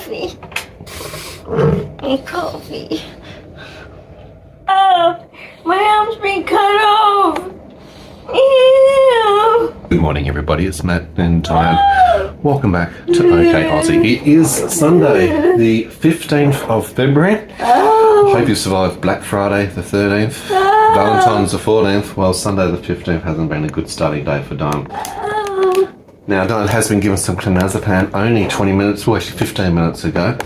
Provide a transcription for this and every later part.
coffee. Coffee. Oh, my arm's been cut off. Ew. Good morning, everybody. It's Matt and Dyan. Welcome back to OK Aussie. It is Sunday, the 15th of February. Hope you survived Black Friday, the 13th. Valentine's, the 14th. Well, Sunday, the 15th hasn't been a good starting day for Dyan. Now, Dyan has been given some clonazepam only 20 minutes, well, actually 15 minutes ago,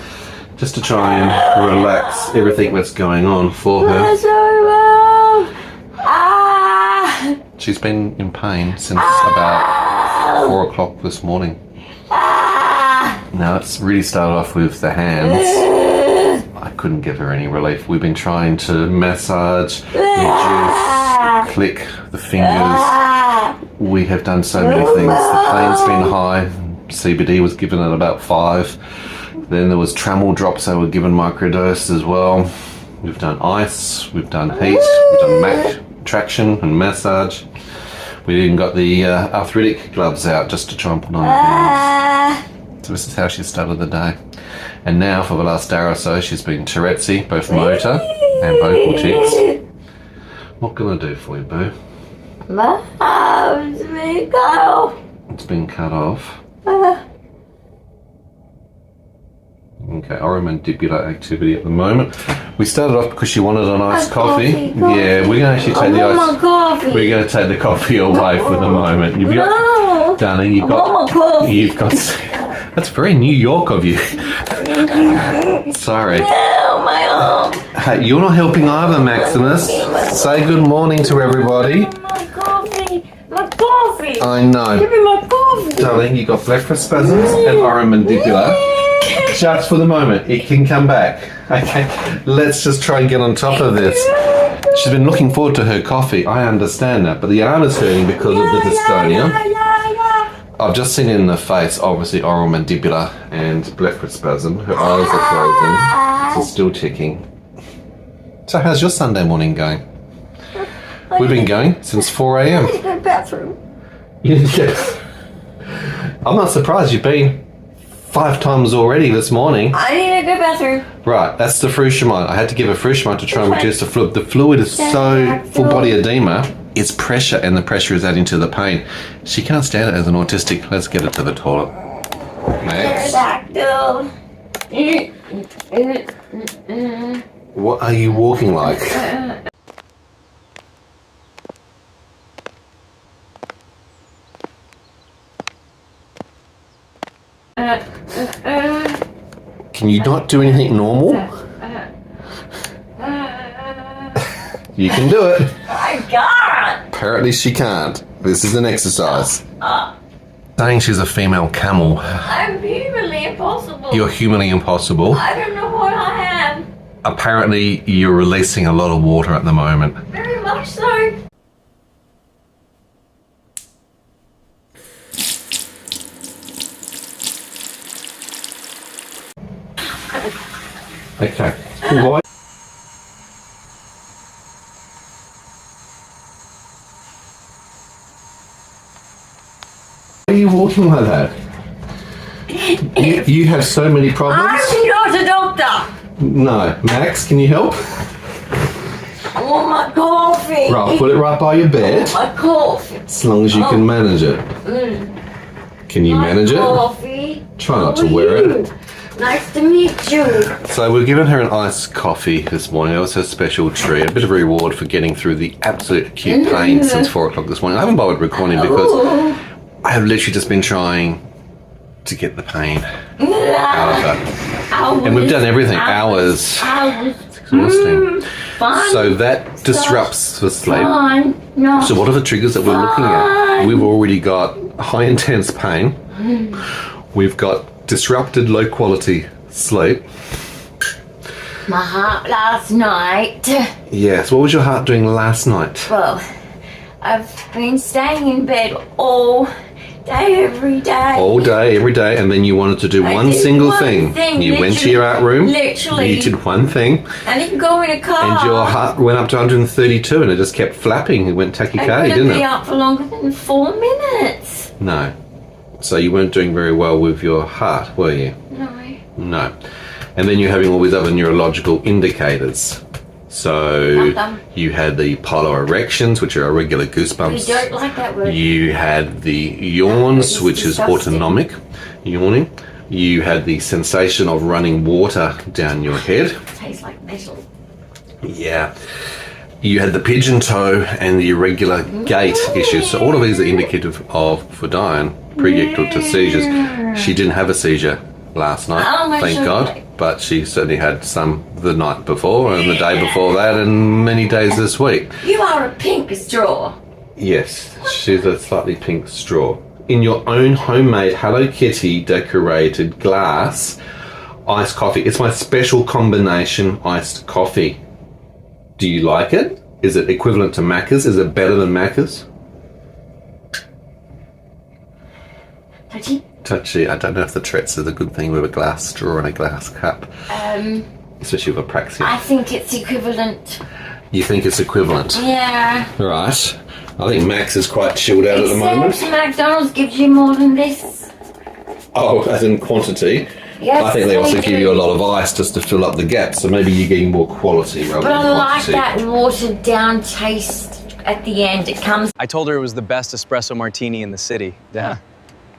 just to try and relax everything that's going on for her. She's been in pain since about 4 o'clock this morning. Now, it's really started off with the hands. I couldn't give her any relief. We've been trying to massage, reduce, click the fingers. We have done so many things. The pain's been high. CBD was given at about 5. Then there was Tramadol drops that were given microdose as well. We've done ice, we've done heat, we've done MAC traction and massage. We even got the arthritic gloves out just to try and put on the hands. So this is how she started the day. And now for the last day or so she's been Tourette'sy, both motor and vocal tics. What can I do for you, boo? My arm's been cut off. It's been cut off. Okay, oromandibular activity at the moment. We started off because she wanted an iced coffee. Yeah, we're going to actually take the ice. We're going to take the coffee away for the moment. You've got, darling, you've got. That's very New York of you. Sorry. No, my arm. Hey, you're not helping either, Maximus. Say good morning to everybody. My coffee. My coffee. I know. Give me my coffee. Darling, you got blepharospasms and oromandibular. Just for the moment, it can come back. Okay, let's just try and get on top of this. She's been looking forward to her coffee. I understand that, but the arm is hurting because of the dystonia. I've just seen it in the face, obviously oral mandibular and blepharospasm. Her eyes are closing. It's still ticking. So how's your Sunday morning going? We've been going since 4 a.m. I need to go to the bathroom. Yes. I'm not surprised. You've been 5 times already this morning. I need to go to the bathroom. Right, that's the fruchamide. I had to give her fruchamide to try and reduce the fluid. The fluid is so full body edema. It's pressure, and the pressure is adding to the pain. She can't stand it as an autistic. Let's get her to the toilet. Max. What are you walking like? Can you not do anything normal? You can do it. I can't. Apparently she can't. This is an exercise. Saying she's a female camel. I'm humanly impossible. You're humanly impossible. I don't know what I am. Apparently you're releasing a lot of water at the moment. Very much so. Okay. Why? Why are you walking like that? You have so many problems. I'm not a doctor. No. Max, can you help? I want my coffee. Right, put it right by your bed. My coffee. As long as you can manage it. Can you manage Coffee. it? Try not to wear it. Nice to meet you. So we've given her an iced coffee this morning. That was her special treat. A bit of a reward for getting through the absolute acute pain since 4 o'clock this morning. I haven't bothered recording because I have literally just been trying to get the pain out of her. And we've done everything. Hours. It's exhausting. So that disrupts the sleep. So what are the triggers that we're looking at? We've already got high intense pain. We've got disrupted low quality sleep. My heart last night. Yes, what was your heart doing last night? Well, I've been staying in bed all day, every day. All day, every day, and then you wanted to do one single thing. You went to your art room. Literally. You did one thing. I didn't go in a car. And your heart went up to 132 and it just kept flapping. It went tachycardia, didn't it? I couldn't be up for longer than 4 minutes. No. So you weren't doing very well with your heart, were you? No. No. And then you're having all these other neurological indicators. So you had the polar erections, which are irregular goosebumps. You don't like that word. You had the yawns, which is autonomic yawning. You had the sensation of running water down your head. It tastes like metal. Yeah. You had the pigeon toe and the irregular gait issues. So all of these are indicative of, for Dyan, predictive to seizures. She didn't have a seizure last night, thank God. But she certainly had some the night before and the day before that and many days this week. You are a pink straw. Yes, she's a slightly pink straw. In your own homemade Hello Kitty decorated glass iced coffee. It's my special combination iced coffee. Do you like it? Is it equivalent to Macca's? Is it better than Macca's? Touchy? Touchy. I don't know if the Tourette's is a good thing with a glass straw and a glass cup. Especially with apraxia. I think it's equivalent. You think it's equivalent? Yeah. Right. I think Max is quite chilled out at the moment. Except McDonald's gives you more than this. Oh, as in quantity? Yes, I think they also do. give you a lot of ice just to fill up the gaps, so maybe you're getting more quality rather But than I like quantity. that watered down taste at the end. It comes I told her it was the best espresso martini in the city. Yeah.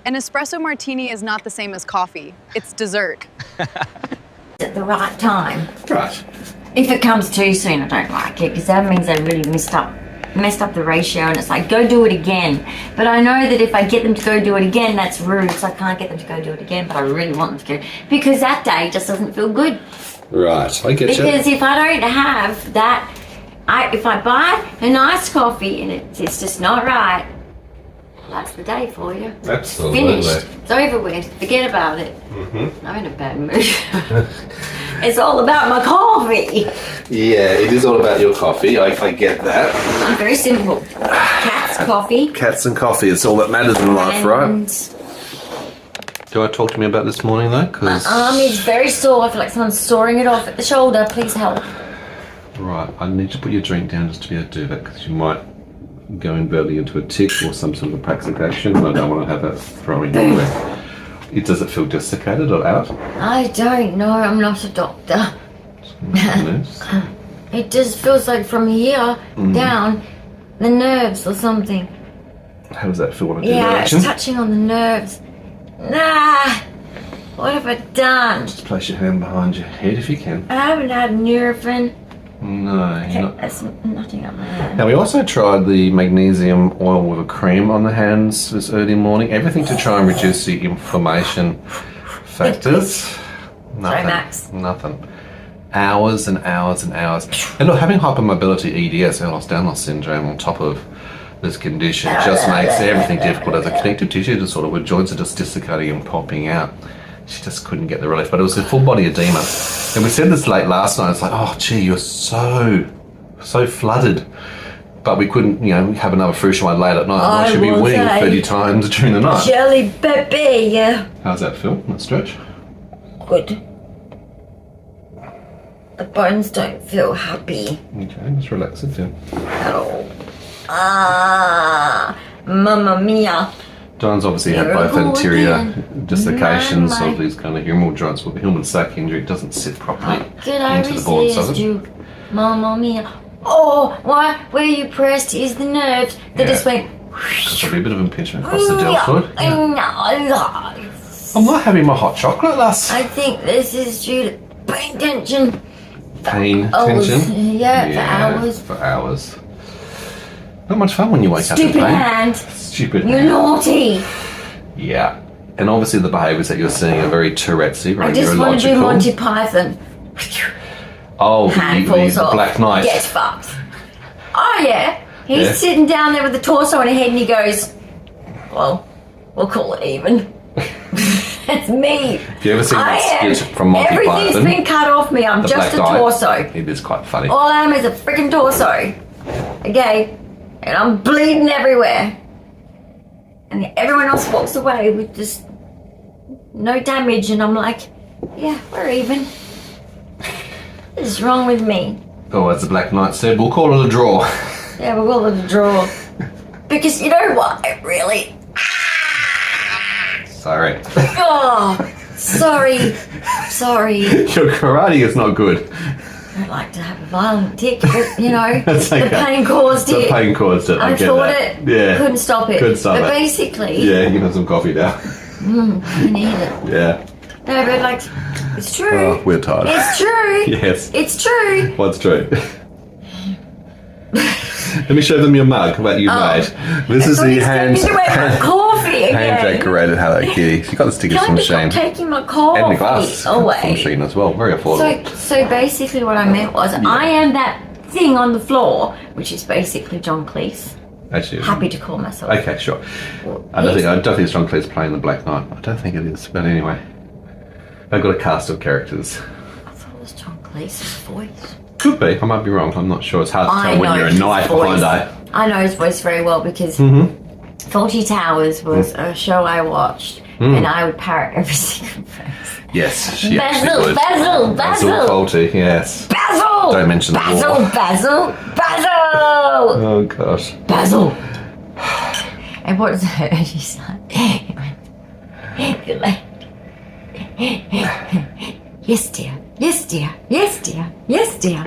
An espresso martini is not the same as coffee. It's dessert. at the right time. Right. If it comes too soon, I don't like it because that means they really messed up the ratio, and it's like, go do it again. But I know that if I get them to go do it again, that's rude, so I can't get them to go do it again, but I really want them to go, because that day just doesn't feel good. Right, I get you. Because if I don't have that, if I buy a nice coffee and it's just not right, that's the day for you. Absolutely. Finished. It's over with. Forget about it. Mm-hmm. I'm in a bad mood. It's all about my coffee. Yeah, it is all about your coffee. I get that. I'm very simple. Cat's coffee. Cats and coffee is all that matters in life, right? And Do you want to talk to me about this morning, though? my arm is very sore. I feel like someone's sawing it off at the shoulder. Please help. Right, I need to put your drink down just to be able to do that, because you might go inadvertently into a tic or some sort of apraxic action, and I don't want to have that throwing anywhere. Does it feel desiccated or out? I don't know. I'm not a doctor. It just feels like from here down, the nerves or something. How does that feel when I do Yeah, that action? it's touching on the nerves. Nah, what have I done? Just place your hand behind your head if you can. I haven't had Nurofen. No, Okay, you're not. that's nothing up my hand. Now, we also tried the magnesium oil with a cream on the hands this early morning. Everything to try and reduce the inflammation factors. Nothing. Max. Nothing. Hours and hours and hours. And look, having hypermobility EDS, Ehlers-Danlos syndrome, on top of this condition just makes everything difficult as a connective tissue disorder where joints are just dislocating and popping out. She just couldn't get the relief, but it was a full body edema. And we said this late last night, it's like, oh gee, you're so flooded. But we couldn't, have another fruit late at night. I should be will weeing say, 30 times during the night. Jelly baby, yeah. How's that feel, that stretch? Good. The bones don't feel happy Okay, just relax it down. at all. Ah, mamma mia. Dyan's obviously had You're both a anterior golden dislocations mama. of these kind of humeral joints with Hillman sac injury. It doesn't sit properly Could I into the boards of resist it. you, mamma mia? Oh, where you pressed is the nerves that just went. There'll be a bit of impingement across the deltoid. I I'm not having my hot chocolate, lass. think this is due to pain tension. Pain, Hours. tension. Yeah, for hours. For hours. Not much fun when you wake up Stupid in pain. hand. Stupid You're hand. naughty. Yeah. And obviously the behaviours that you're seeing are very Tourette'sy, very I just want to do neurological. Monty Python. Oh, Handfuls the of Black Knight. Get fucked. Oh yeah. He's Yeah. sitting down there with the torso on a head and he goes, well, we'll call it even. That's me. Have you ever seen I that am. skit from Monty Everything's Python? been cut off me. I'm The just a Black Knight? torso. It is quite funny. All I am is a freaking torso. Okay? And I'm bleeding everywhere. And everyone else walks away with just no damage, and I'm like, yeah, we're even. What is wrong with me? Oh, as the Black Knight said, we'll call it a draw. Yeah, we'll call it a draw. Because you know what? It really. Sorry. Oh, Sorry. Your karate is not good. I like to have a violent tick, but you know, That's okay. the pain caused it. The pain caused it. I get thought that. it. Yeah. Couldn't stop it. Couldn't stop but it. basically, Yeah, you can have some coffee now. I need it. Yeah. No, but like, it's true. Oh, we're tired. It's true. Yes. It's true. What's true? Let me show them your mug that you made. This is the hand coffee again. decorated Hello Kitty. She got the stickers from Can't Shane. be taking my coffee And the glass away. from Shane as well. Very affordable. So basically what I meant was I am that thing on the floor, which is basically John Cleese. Actually, Happy to call myself. okay, sure. I don't think it's John Cleese playing the Black Knight. I don't think it is, but anyway, they've got a cast of characters. I thought it was John Cleese's voice. Could be. I might be wrong. I'm not sure. It's hard to I tell when know you're a his knife voice. behind I know his voice very well because Faulty Towers was a show I watched, and I would parrot every single phrase. Yes, she actually Basil, would. Basil, Basil, Faulty, yes. Basil. Don't mention the Basil, war. Basil, Basil, Oh gosh. Basil. And what is it? She's like, good lady. Yes, dear. Yes, dear. Yes, dear. Yes, dear.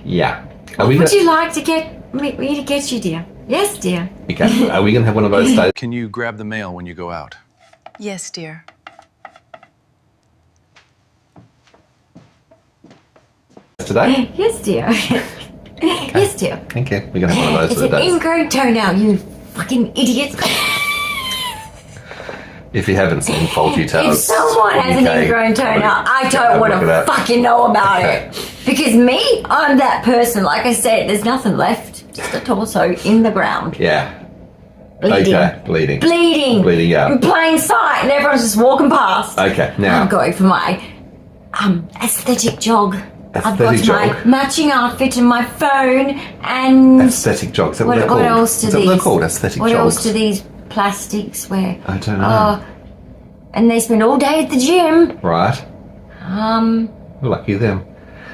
Yeah. What would you like to get me to get you, dear? Yes, dear. Okay. Are we gonna have one of those days Can you grab the mail when you go out? Yes, dear. today? Yes, dear. Yes, dear. Thank you. We're gonna have one of those It's for the an days. ingrown toenail, you fucking idiot. If you haven't seen Faulty Towers, If someone has an UK, ingrown toenail, I have don't a want look to at that. fucking know about Okay. it. Because me, I'm that person. Like I said, there's nothing left. Just a torso in the ground. Yeah. Bleeding. Okay. Bleeding. Bleeding. Bleeding out. In plain sight, and everyone's just walking past. Okay. Now. I'm going for my aesthetic jog. I've got Aesthetic my jog. matching outfit and my phone and Aesthetic jogs. Is that what they're what called? else do Is that these? what they're called? Aesthetic what jogs. else do these plastics wear? I don't know. And they spend all day at the gym. Right. Lucky them.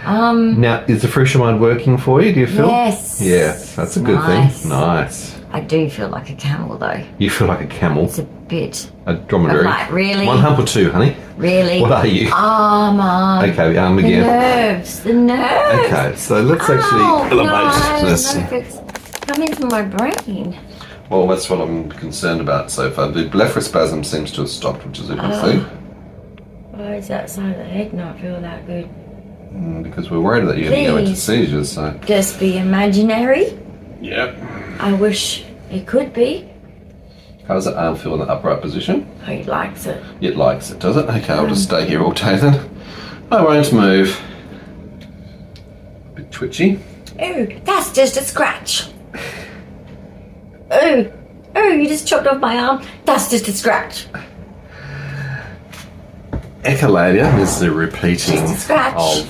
Now, is the Fresh Mind working for you? Do you feel? Yes. Yeah, that's a good Nice. thing. Nice. I do feel like a camel though. You feel like a camel, It's a bit. a dromedary. Like, really? One hump or two, honey. Really? What are you? Arm. Okay, The again. nerves. The nerves. Okay, so let's Ow, actually elevate no, this. no, it's coming from my brain. Well, that's what I'm concerned about so far. The blepharospasm seems to have stopped, which is a good thing. Why is that side of the head not feel that good? Because we're worried that you're going to go into Please. seizures, so. Just be imaginary. Yep. I wish it could be. How does that arm feel in the upright position? Oh, he likes it. It likes it, does it? Okay, I'll just stay here all day then. I won't move. Bit twitchy. Ooh, that's just a scratch. Ooh, you just chopped off my arm. That's just a scratch. Echolalia is the repeating Just a scratch. of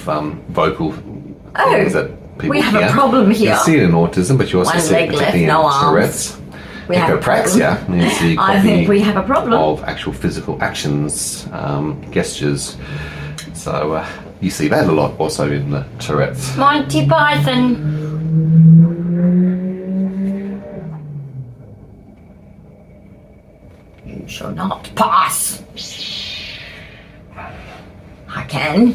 vocal things that people we have hear. a problem here. You see it in autism, but you also One see it leg left, particularly no in arms. Tourette's. We have a Echopraxia problem. is the I think we have a problem. of actual physical actions, gestures. So you see that a lot also in the Tourette's. Monty Python. You shall not pass. I can.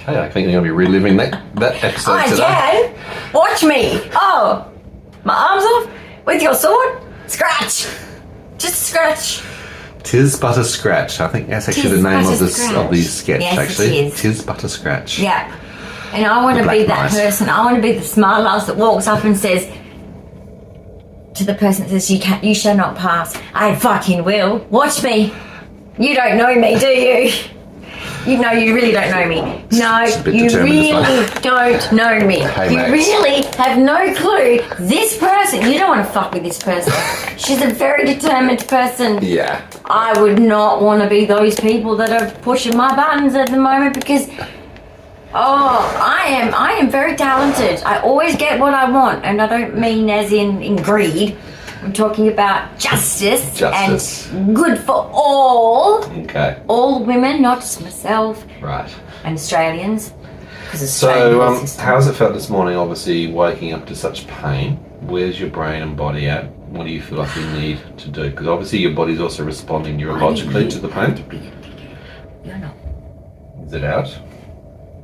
Okay, I think you're going to be reliving that episode I today. can. Watch me. Oh, my arms off with your sword. Scratch. Just a scratch. Tis but a scratch. I think that's actually Tis the name but of a the scratch. sketch. Yes, it actually, is. Tis but a scratch. Yeah. And I want to The be Black that Knight. person. I want to be the smart ass that walks up and says to the person that says, you shall not pass. I fucking will. Watch me. You don't know me, do you? You know, you really don't know me. No, It's a bit you determined, really this don't know me. Hey, You Max. really have no clue. This person, you don't want to fuck with this person. She's a very determined person. Yeah. I would not want to be those people that are pushing my buttons at the moment because, I am very talented. I always get what I want, and I don't mean as in greed. I'm talking about justice. And good for all. Okay. All women, not just myself Right. and Australians. So, how's it felt this morning? Obviously, waking up to such pain. Where's your brain and body at? What do you feel like you need to do? Because obviously your body's also responding neurologically to the pain. You're not. Is it out?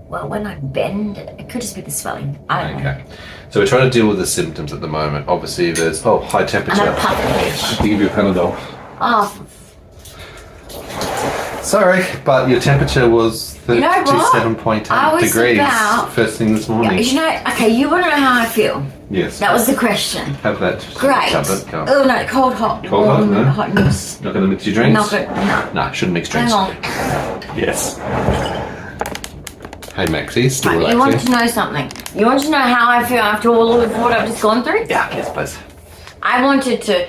Well, when I bend, it could just be the swelling. I don't know. Okay. So we're trying to deal with the symptoms at the moment. Obviously there's, high temperature. And a puff I can give you a Panadol. Oh, Sorry, but your temperature was You know what? 37.8 I was degrees about- first thing this morning. you know, okay, you want to know how I feel? Yes. That was the question. Have that Great. tablet. Go. Oh, no, cold, hot, Cold, hot, warm, no? hot mix. Not going to mix your drinks? Not good, no. No, shouldn't mix drinks. Hang on. Yes. Hey Maxie, still Right, you want to relaxing? know something? You want to know how I feel after all of what I've just gone through? Yeah, yes please. I wanted to,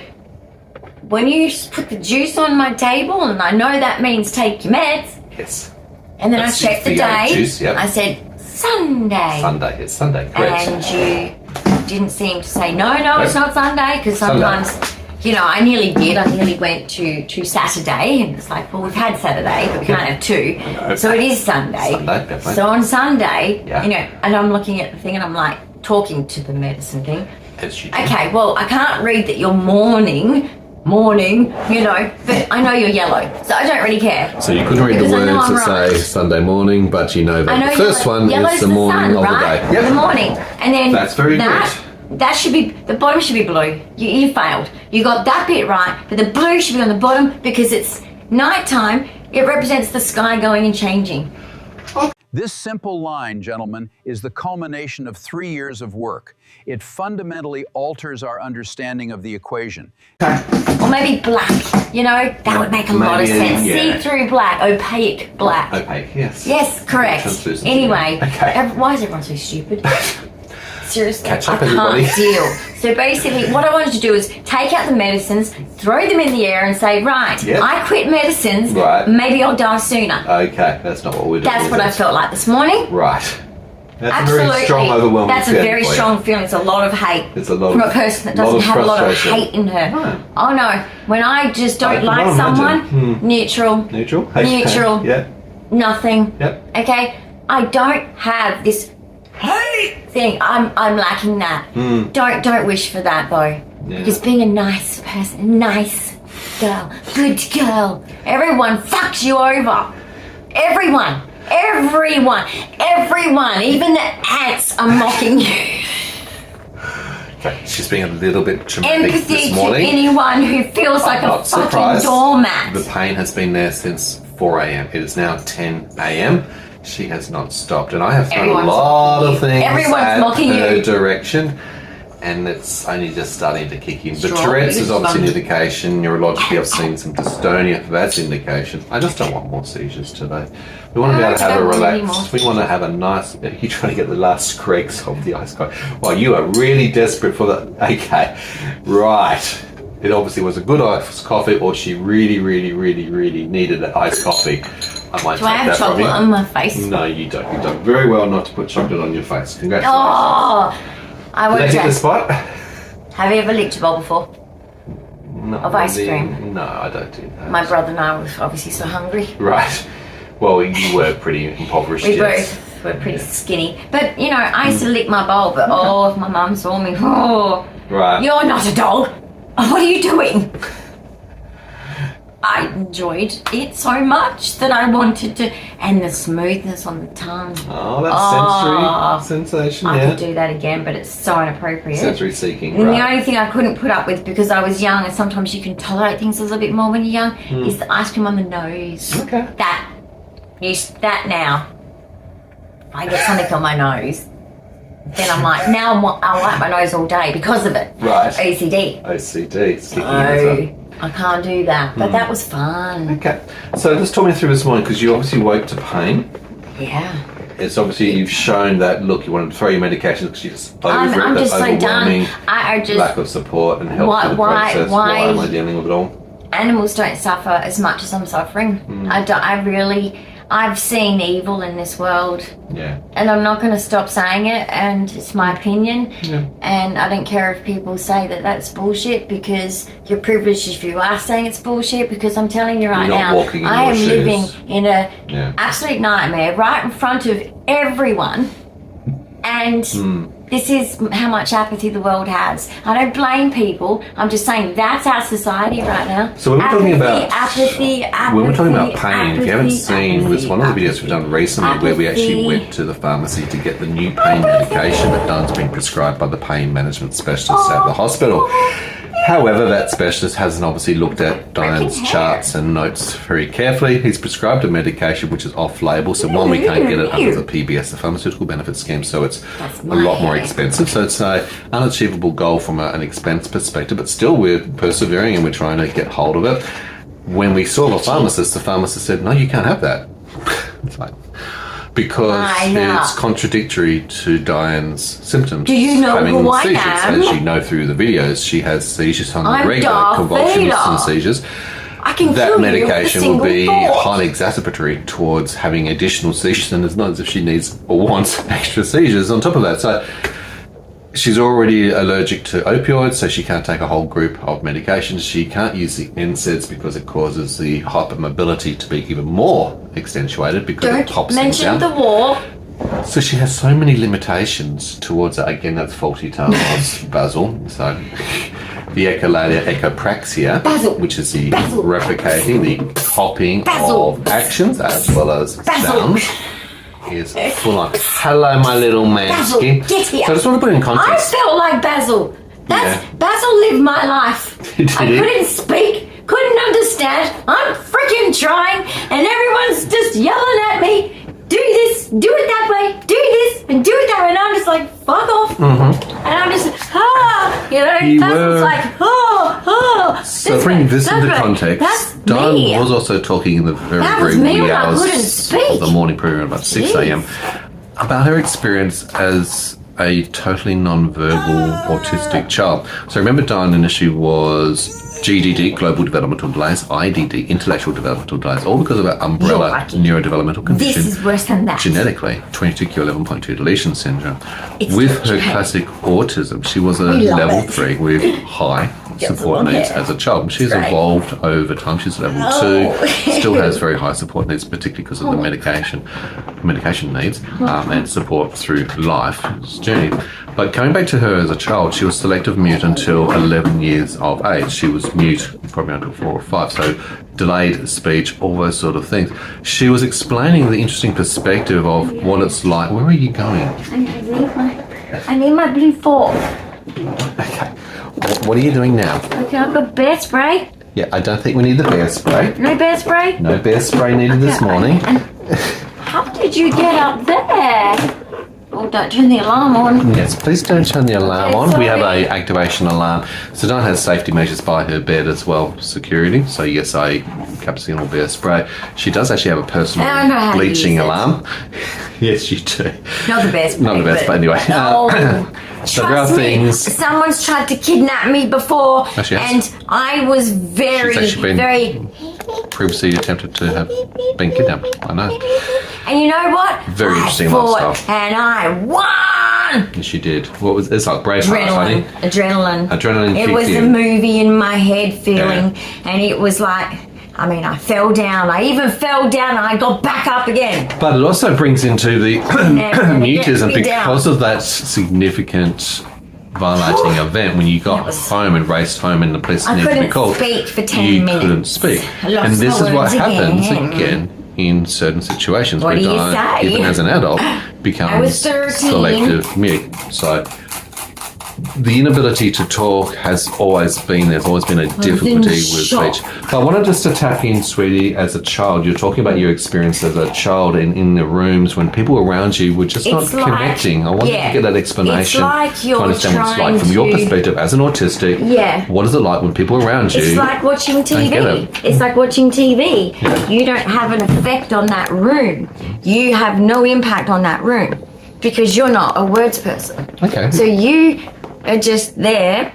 when you put the juice on my table, and I know that means take your meds, Yes. and then That's I checked the the day, juice, yep. I said Sunday. Sunday, it's Sunday, correct. And you didn't seem to say, no, it's not Sunday, because sometimes, you know, I nearly did. I nearly went to Saturday, and it's like, well, we've had Saturday, but we can't have two. No. So it is Sunday. Sunday, definitely. So on Sunday, Yeah. you know, and I'm looking at the thing, and I'm like, talking to the medicine thing. As you do. Okay, well, I can't read that you're mourning, you know, but I know you're yellow, so I don't really care. So you couldn't read Because the I know words I'm that right. say Sunday morning, but you know that I know the first one yellow's is the morning sun, of right? the day. The morning, and then That's very That should be, the bottom should be blue. You failed. You got that bit right, but the blue should be on the bottom because it's nighttime. It represents the sky going and changing. This simple line, gentlemen, is the culmination of 3 years of work. It fundamentally alters our understanding of the equation. Or maybe black, you know, that would make a lot of Maybe, sense. yeah. See-through black, opaque black. Okay, yes. Yes, correct. Translucent. Anyway, Okay. why is everyone so stupid? Seriously, Catch up, I everybody. can't deal. So basically, what I wanted to do is take out the medicines, throw them in the air, and say, right, Yep. I quit medicines. Right. Maybe I'll die sooner. Okay, that's not what we're doing. That's is what I it? felt like this morning. Right. That's Absolutely, a very strong, overwhelming that's a feeling very for you. strong feeling. It's a lot of hate It's a lot from of- a person that lot doesn't of have a lot of frustration. hate in her. No. Oh no, when I just I don't can like imagine. someone, neutral, Neutral? Neutral. Yeah. nothing. Yep. Okay, I don't have this hate thing. I'm lacking that. Don't wish for that though, because being a nice person, nice girl, good girl, everyone fucks you over. Everyone, even the ants are mocking you. Okay, she's being a little bit traumatic Empathy this to morning. anyone who feels like I'm a not fucking surprised. doormat. The pain has been there since 4 a.m. It is now 10 a.m. She has not stopped, and I have thrown Everyone's a lot mocking of you. things Everyone's at mocking her you. direction, and it's only just starting to kick in. But Sure, Tourette's is it's obviously an fun. indication. Neurologically, I've seen some dystonia. That's indication. I just don't want more seizures today. We want to be No, able to have a don't want any relaxed. more. We want to have a nice. You're trying to get the last scrapes of the ice coffee. Well, you are really desperate for that. Okay, right. It obviously was a good iced coffee, or she really needed an iced coffee. I might Do I take have that from chocolate you. on my face? No, you don't. You've done very well not to put chocolate on your face. Congratulations. Oh, I Did won't I hit the say. spot? Have you ever licked a bowl before? No, Of ice cream? No, I don't do that. My brother and I were obviously so hungry. Right. Well, you were pretty impoverished. We yes. both were pretty skinny. But, you know, I used to lick my bowl, but oh, if my mum saw me, oh, Right. you're not a dog. What are you doing? I enjoyed it so much that I wanted to, and the smoothness on the tongue. Oh, that's sensory sensation, I yeah. could do that again, but it's so inappropriate. Sensory seeking, And right. the only thing I couldn't put up with, because I was young and sometimes you can tolerate things a little bit more when you're young, is the ice cream on the nose. Okay. That now. If I get something on my nose, then I'm like, now I wipe my nose all day because of it. Right. OCD. OCD, it's kicking in as well. So I can't do that. But that was fun. Okay. So just talk me through this morning, because you obviously woke to pain. Yeah. It's obviously you've shown that, look, you want to throw your medications because you're just over I'm it, just that so overwhelming done. I just, lack of support and help Why- through the why- process. why- Why am I dealing with it all? animals don't suffer as much as I'm suffering. I've seen evil in this world. Yeah. And I'm not going to stop saying it, and it's my opinion. Yeah. And I don't care if people say that that's bullshit, because you're privileged if you are saying it's bullshit, because I'm telling you right You're not now, walking in I your am shoes. living in a Yeah. absolute nightmare right in front of everyone. And This is how much apathy the world has. I don't blame people. I'm just saying that's our society right now. So when we're talking about apathy, when we're talking about pain, if you haven't seen, there's one of the videos we've done recently where we actually went to the pharmacy to get the new pain medication that Dyan's been prescribed by the pain management specialist at the hospital. However, that specialist hasn't obviously looked at Dyan's charts and notes very carefully. He's prescribed a medication which is off-label, so one, we can't get it under the PBS, the Pharmaceutical Benefit Scheme, so it's a lot more expensive. So it's an unachievable goal from an expense perspective, but still we're persevering and we're trying to get hold of it. When we saw the pharmacist said, no, you can't have that. It's like, because it's contradictory to Dyan's symptoms. Do you know having who I seizures. am? As you know through the videos, she has seizures on I'm the regular, Darth convulsions Vader. and seizures. I can That kill medication you with will a be single thought. highly exacerbatory towards having additional seizures, and it's not as if she needs or wants extra seizures on top of that. So she's already allergic to opioids, so she can't take a whole group of medications. She can't use the NSAIDs because it causes the hypermobility to be even more accentuated because it Don't tops things mention down. the war. So she has so many limitations towards it. Again, that's faulty Tamos Basil. So the echolalia echopraxia, Basil. which is the Basil. replicating, the copying Basil. of actions as well as Basil. sounds, is full on. Hello, my little Basil, mansky. get here. So I just want to put it in I context. felt like Basil. Basil lived my life. Did I he? couldn't speak, couldn't understand. I'm freaking trying, and everyone's just yelling at me. Do this, do it that way, do this, and do it that way. And I'm just like, fuck off. And I'm just, You Basil's were- like, So bring this into context. That's Dyan me. was also talking in the very, That was very me wee when I hours couldn't speak. of the morning program, about 6 Jeez. a.m. about her experience as a totally non-verbal autistic child. So remember, Dyan initially was GDD, global developmental delays, IDD, intellectual developmental delays, all because of an umbrella You're lucky. neurodevelopmental condition. This is worse than that. Genetically, 22q11.2 deletion syndrome. It's With her okay. classic autism, she was a We love level it. 3 with high support love needs it. as a child. She's Great. evolved over time. She's level Oh. 2, still has very high support needs, particularly because of the medication needs and support through life's journey. But coming back to her as a child, she was selective mute until 11 years of age. She was mute probably until 4 or 5, so delayed speech, all those sort of things. She was explaining the interesting perspective of what it's like. Where are you going? I need my blue fork. Okay. What are you doing now? Okay, I've got bear spray. Yeah, I don't think we need the bear spray. No bear spray? No bear spray needed this morning. How did you get up there? Oh, don't turn the alarm on. Yes, please don't turn the alarm on. We have a activation alarm. So Dyan has safety measures by her bed as well, security. So yes, I capsicum or bear spray. She does actually have a personal I know how to bleaching use it. alarm. Yes, you do. Not the bear spray. Not the best, but anyway. Oh, So there are trust me, things. someone's tried to kidnap me before, Oh, she has? and I was very, She's actually been- very. Previously attempted to have been kidnapped. I know. And you know what? Very interesting I fought, lifestyle. and I won. Yes, she did. What was it's like Braveheart, honey? Adrenaline. Adrenaline It kicked was a in. movie in my head feeling, and it was like, I mean, I fell down. I even fell down, and I got back up again. But it also brings into the mutism get me down. because of that significant violating event when you got home and raced home and the police I needed to be couldn't called. speak for 10 you minutes. couldn't speak. I lost And this my is what words happens again. again in certain situations What where do you Dyan, say? even as an adult, I becomes was 13. selective mute. So the inability to talk has always been, there's always been a difficulty with shock. speech. But I wanted just to tap in, sweetie, as a child. You're talking about your experience as a child in the rooms when people around you were just not It's like- connecting. I wanted yeah. to get that explanation It's like you're to understand what it's trying like from your to- perspective as an autistic. Yeah. What is it like when people around you? It's like watching Don't get TV. it. It's like watching TV. You don't have an effect on that room. You have no impact on that room because you're not a words person. Okay. So you are just there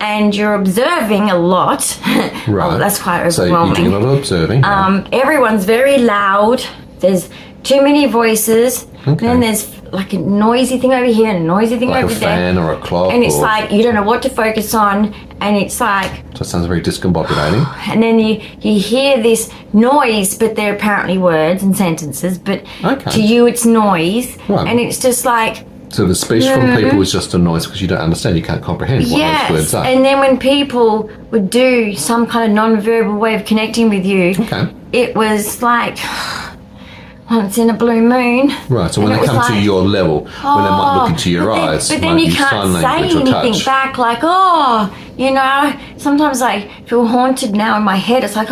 and you're observing a lot. Right. Oh, that's quite So overwhelming. you're not observing. Everyone's very loud. There's too many voices. Okay. Then there's like a noisy thing over here and a noisy thing like over a fan there. or a clock. And it's or, like you don't know what to focus on, and it's like, so it sounds very discombobulating. and then you hear this noise, but they're apparently words and sentences, but Okay. to you it's noise, Right. and it's just like, So the speech from people is just a noise because you don't understand, you can't comprehend what those words are. And then when people would do some kind of non-verbal way of connecting with you, it was like once in a blue moon. Right, so when they come to your level, when they might look into your eyes, but then you can't say anything back, like, sometimes I feel haunted now in my head. It's like,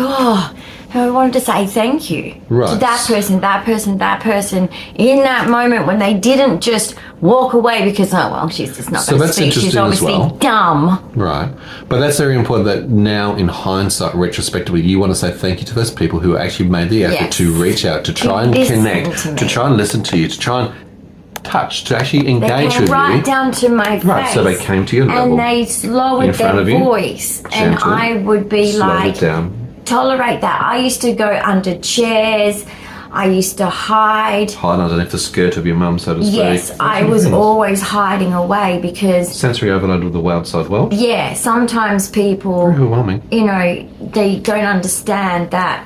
I wanted to say thank you to that person, that person, that person in that moment when they didn't just walk away because, she's just not going to speak. She's obviously dumb. Right. But that's very important that now in hindsight, retrospectively, you want to say thank you to those people who actually made the effort to reach out, to try and connect, to try and listen to you, to try and touch, to actually engage with you. Right down to my face. Right, so they came to your level. And they lowered their voice. And I would be like, tolerate that. I used to go under chairs. I used to hide underneath the skirt of your mum, so to speak. Yes, I was always hiding away because sensory overload with the outside world. Yeah, sometimes people, very overwhelming. They don't understand that.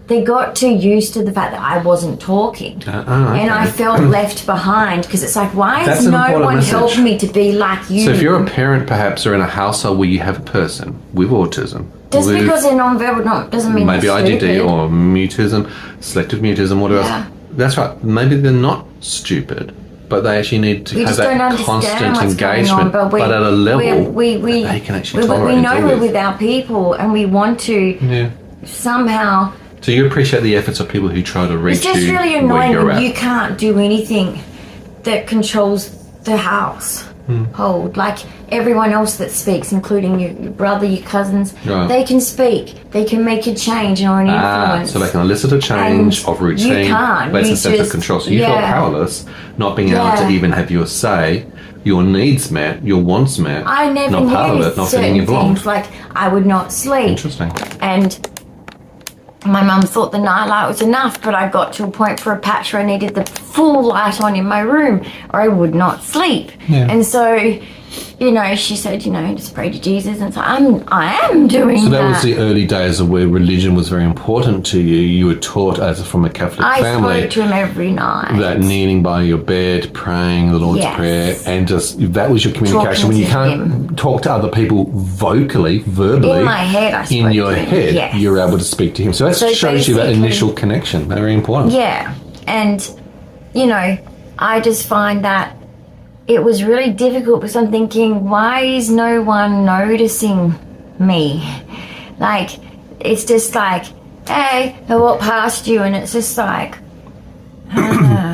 They got too used to the fact that I wasn't talking, and I felt left behind because it's like, why has no one helped me to be like you? So if you're a parent, perhaps, or in a household where you have a person with autism. Just because they're non-verbal doesn't mean maybe they're IDD stupid. or mutism, selective mutism, whatever else. That's right. Maybe they're not stupid, but they actually need to have that constant engagement. But at a level they can actually tolerate. We know we're with our people, and we want to somehow. So you appreciate the efforts of people who try to reach you. It's just really annoying when you can't do anything that controls the house. Hold, like everyone else that speaks, including your brother, your cousins, they can speak, they can make a change or an influence. So they can elicit a change of routine, you can't. place a sense of control. So you feel powerless, not being able to even have your say, your needs met, your wants met. I never not part of it, not feeling you belong. Like I would not sleep. Interesting. And my mum thought the night light was enough, but I got to a point for a patch where I needed the full light on in my room or I would not sleep. And so, she said, just pray to Jesus. And so I am doing that. So that was the early days of where religion was very important to you. You were taught from a Catholic family. I spoke to him every night. That kneeling by your bed, praying the Lord's Prayer, and just that was your communication. When you can't talk to other people verbally, in my head, I spoke in your to him. head, you're able to speak to him. So that shows you that initial connection. Very important. Yeah, and I just find that it was really difficult because I'm thinking, why is no one noticing me? Like, it's just like, hey, I walk past you, and it's just like.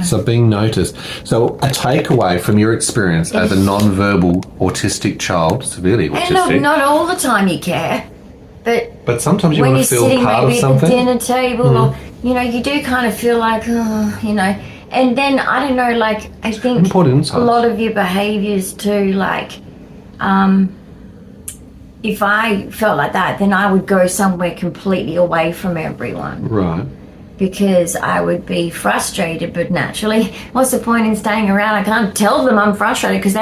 So being noticed. So a takeaway from your experience as a non-verbal autistic child, severely autistic. And not all the time you care, but sometimes you want to feel part of something. When you're sitting maybe at the dinner table, or you do kind of feel like, And then, I don't know, like, I think a lot of your behaviours too, like, if I felt like that, then I would go somewhere completely away from everyone. Right. Because I would be frustrated, but naturally, what's the point in staying around? I can't tell them I'm frustrated because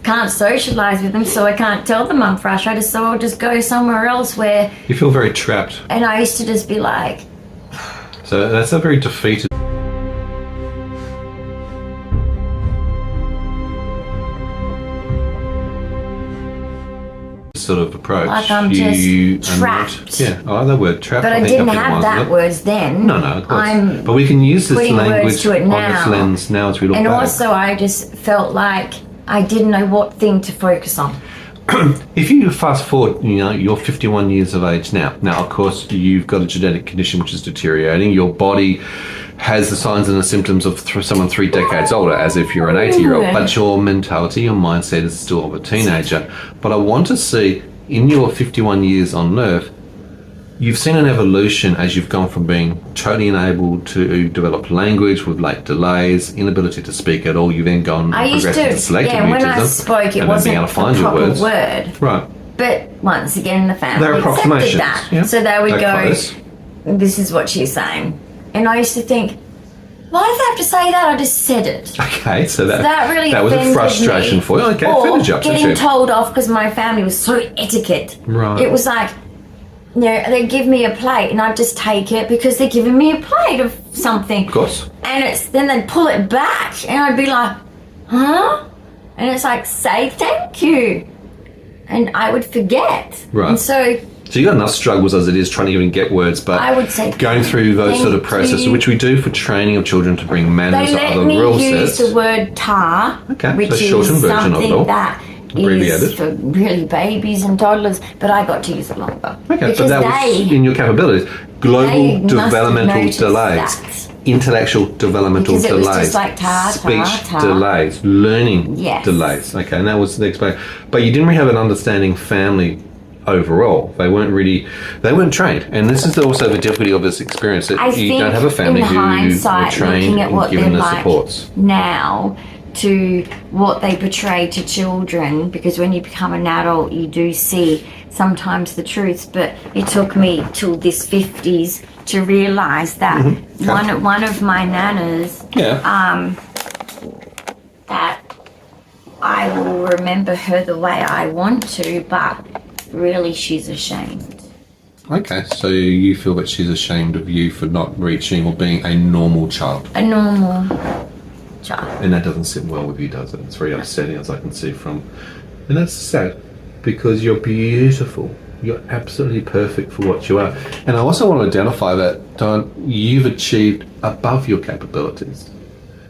can't socialise with them, so I can't tell them I'm frustrated, so I'll just go somewhere else where... You feel very trapped. And I used to just be like... So that's a very defeated... sort of approach. Like I'm just trapped. That word trapped. But I didn't have that words then. No, of course. But we can use this language to it on now. this lens now as we look back. And also I just felt like I didn't know what thing to focus on. If you fast forward, you're 51 years of age now. Now, of course, you've got a genetic condition which is deteriorating. Your body has the signs and the symptoms of someone 3 decades older, as if you're an 80-year-old. But your mentality, your mindset is still of a teenager. But I want to see, in your 51 years on Earth, you've seen an evolution as you've gone from being totally unable to develop language with late delays, inability to speak at all. You've then gone progressed into selective mutism. When I spoke, it wasn't a proper word. Right. But once again, the family They're approximations. accepted that. Yep. So they would They're go, close. this is what she's saying. And I used to think, why did they have to say that? I just said it. Okay, so that really was a frustration for you. Okay, offended you. Getting told off because my family was so etiquette. Right. It was like, they give me a plate and I'd just take it because they're giving me a plate of something. Of course. And then they'd pull it back and I'd be like, huh? And it's like, say thank you. And I would forget. Right. And so you got enough struggles as it is trying to even get words, but I would say going through those sort of processes, which we do for training of children to bring manners or other rule They let me use sets. the word tar, Okay, which so is shortened version of it all. something that Abbreviated. is for really babies and toddlers, but I got to use it longer. Okay, because but that was in your capabilities. they Global must have developmental noticed delays. that. Intellectual developmental Because it was delays, just like speech tar. delays, learning Yes. delays. Okay, and that was the explanation. But you didn't really have an understanding family overall. They weren't trained. And this is also the difficulty of this experience, that I you think don't have a family in who were hindsight, trained looking at and what given they're the like supports. now to what they portray to children, because when you become an adult you do see sometimes the truth, but it took me till this 50s to realise that one of my nanas that I will remember her the way I want to, but really she's ashamed. Okay, so you feel that she's ashamed of you for not reaching or being a normal child. A normal child. And that doesn't sit well with you, does it? It's very upsetting, as I can see from... And that's sad, because you're beautiful. You're absolutely perfect for what you are. And I also want to identify that, Dyan, you've achieved above your capabilities.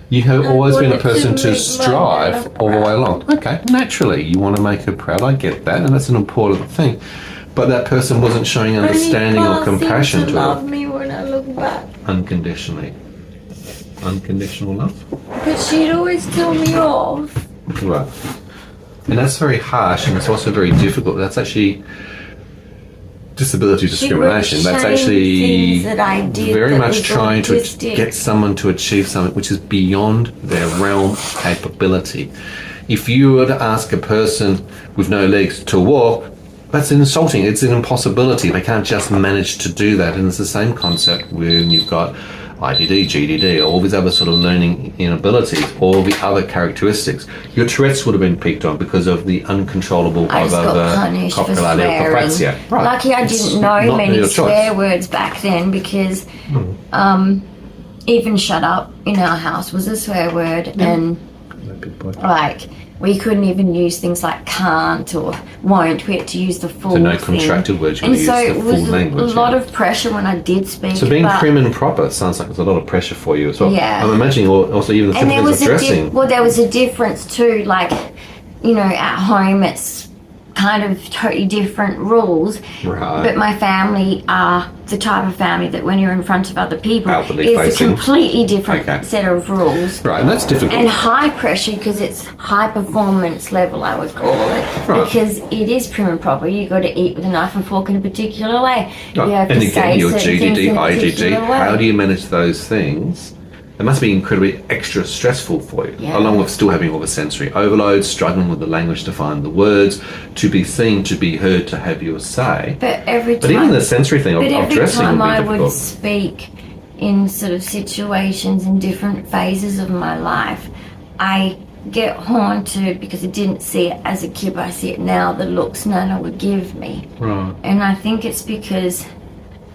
You have always been a person to strive all the way along. Okay, naturally, you want to make her proud. I get that, and that's an important thing. But that person wasn't showing understanding or compassion to love her. me when I look back. Unconditionally. Unconditional love. But she'd always tell me off. Right. And that's very harsh, and it's also very difficult. That's actually disability discrimination. That's actually that I did very much was trying autistic. to get someone to achieve something which is beyond their realm capability. If you were to ask a person with no legs to walk, that's insulting. It's an impossibility. They can't just manage to do that. And it's the same concept when you've got IDD, GDD, all these other sort of learning inabilities, all the other characteristics. Your Tourette's would have been picked on because of the uncontrollable I just got punished for swearing. Right. Lucky I didn't know Not many your choice. swear words back then, because even shut up in our house was a swear word, and No big boy. like we couldn't even use things like can't or won't. We had to use the full So no thing. contracted words, you And use so the it full was language. a lot of pressure when I did speak. So being but- prim and proper sounds like there's a lot of pressure for you as well. Yeah. I'm imagining also even the And simple there things was of dressing. there was a difference too. Like, at home it's kind of totally different rules. Right. But my family are the type of family that when you're in front of other people, Outwardly it's a facing. completely different Okay. set of rules. Right, and that's difficult. And high pressure, because it's high performance level, I would call it. Right. Because it is prim and proper. You got to eat with a knife and fork in a particular way. Right. You have And to again, say your certain things GDD, in a IGD, particular way. how do you manage those things? It must be incredibly extra stressful for you, Yeah. along with still having all the sensory overload, struggling with the language to find the words, to be seen, to be heard, to have your say. But every time. But even the sensory thing of every dressing time would be I difficult. would speak in sort of situations in different phases of my life, I get haunted because I didn't see it as a kid, but I see it now, the looks Nana would give me. Right. And I think it's because,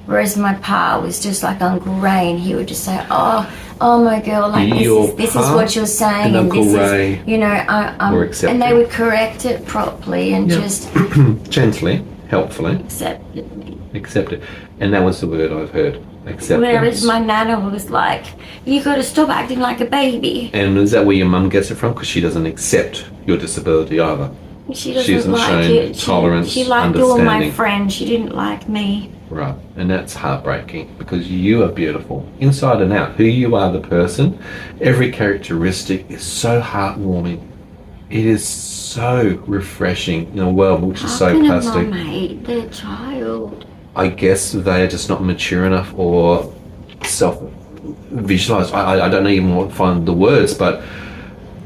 whereas my pa was just like Uncle Ray, and he would just say, oh my girl, like this is what you're saying, and and Uncle this Ray is, were and accepting. they would correct it properly and just Gently, helpfully, accepted me. accept it. And that was the word I've heard, acceptance. Whereas my nana was like, you got to stop acting like a baby. And is that where your mum gets it from? Because she doesn't accept your disability either. She She doesn't hasn't like shown it. tolerance, She liked all my understanding. friends. She didn't like me. Right, and that's heartbreaking because you are beautiful inside and out. Who you are, the person, every characteristic is so heartwarming. It is so refreshing in a world which is so How can plastic. a mum hate their child? I guess they are just not mature enough or self-visualize. I don't even want to find the words, but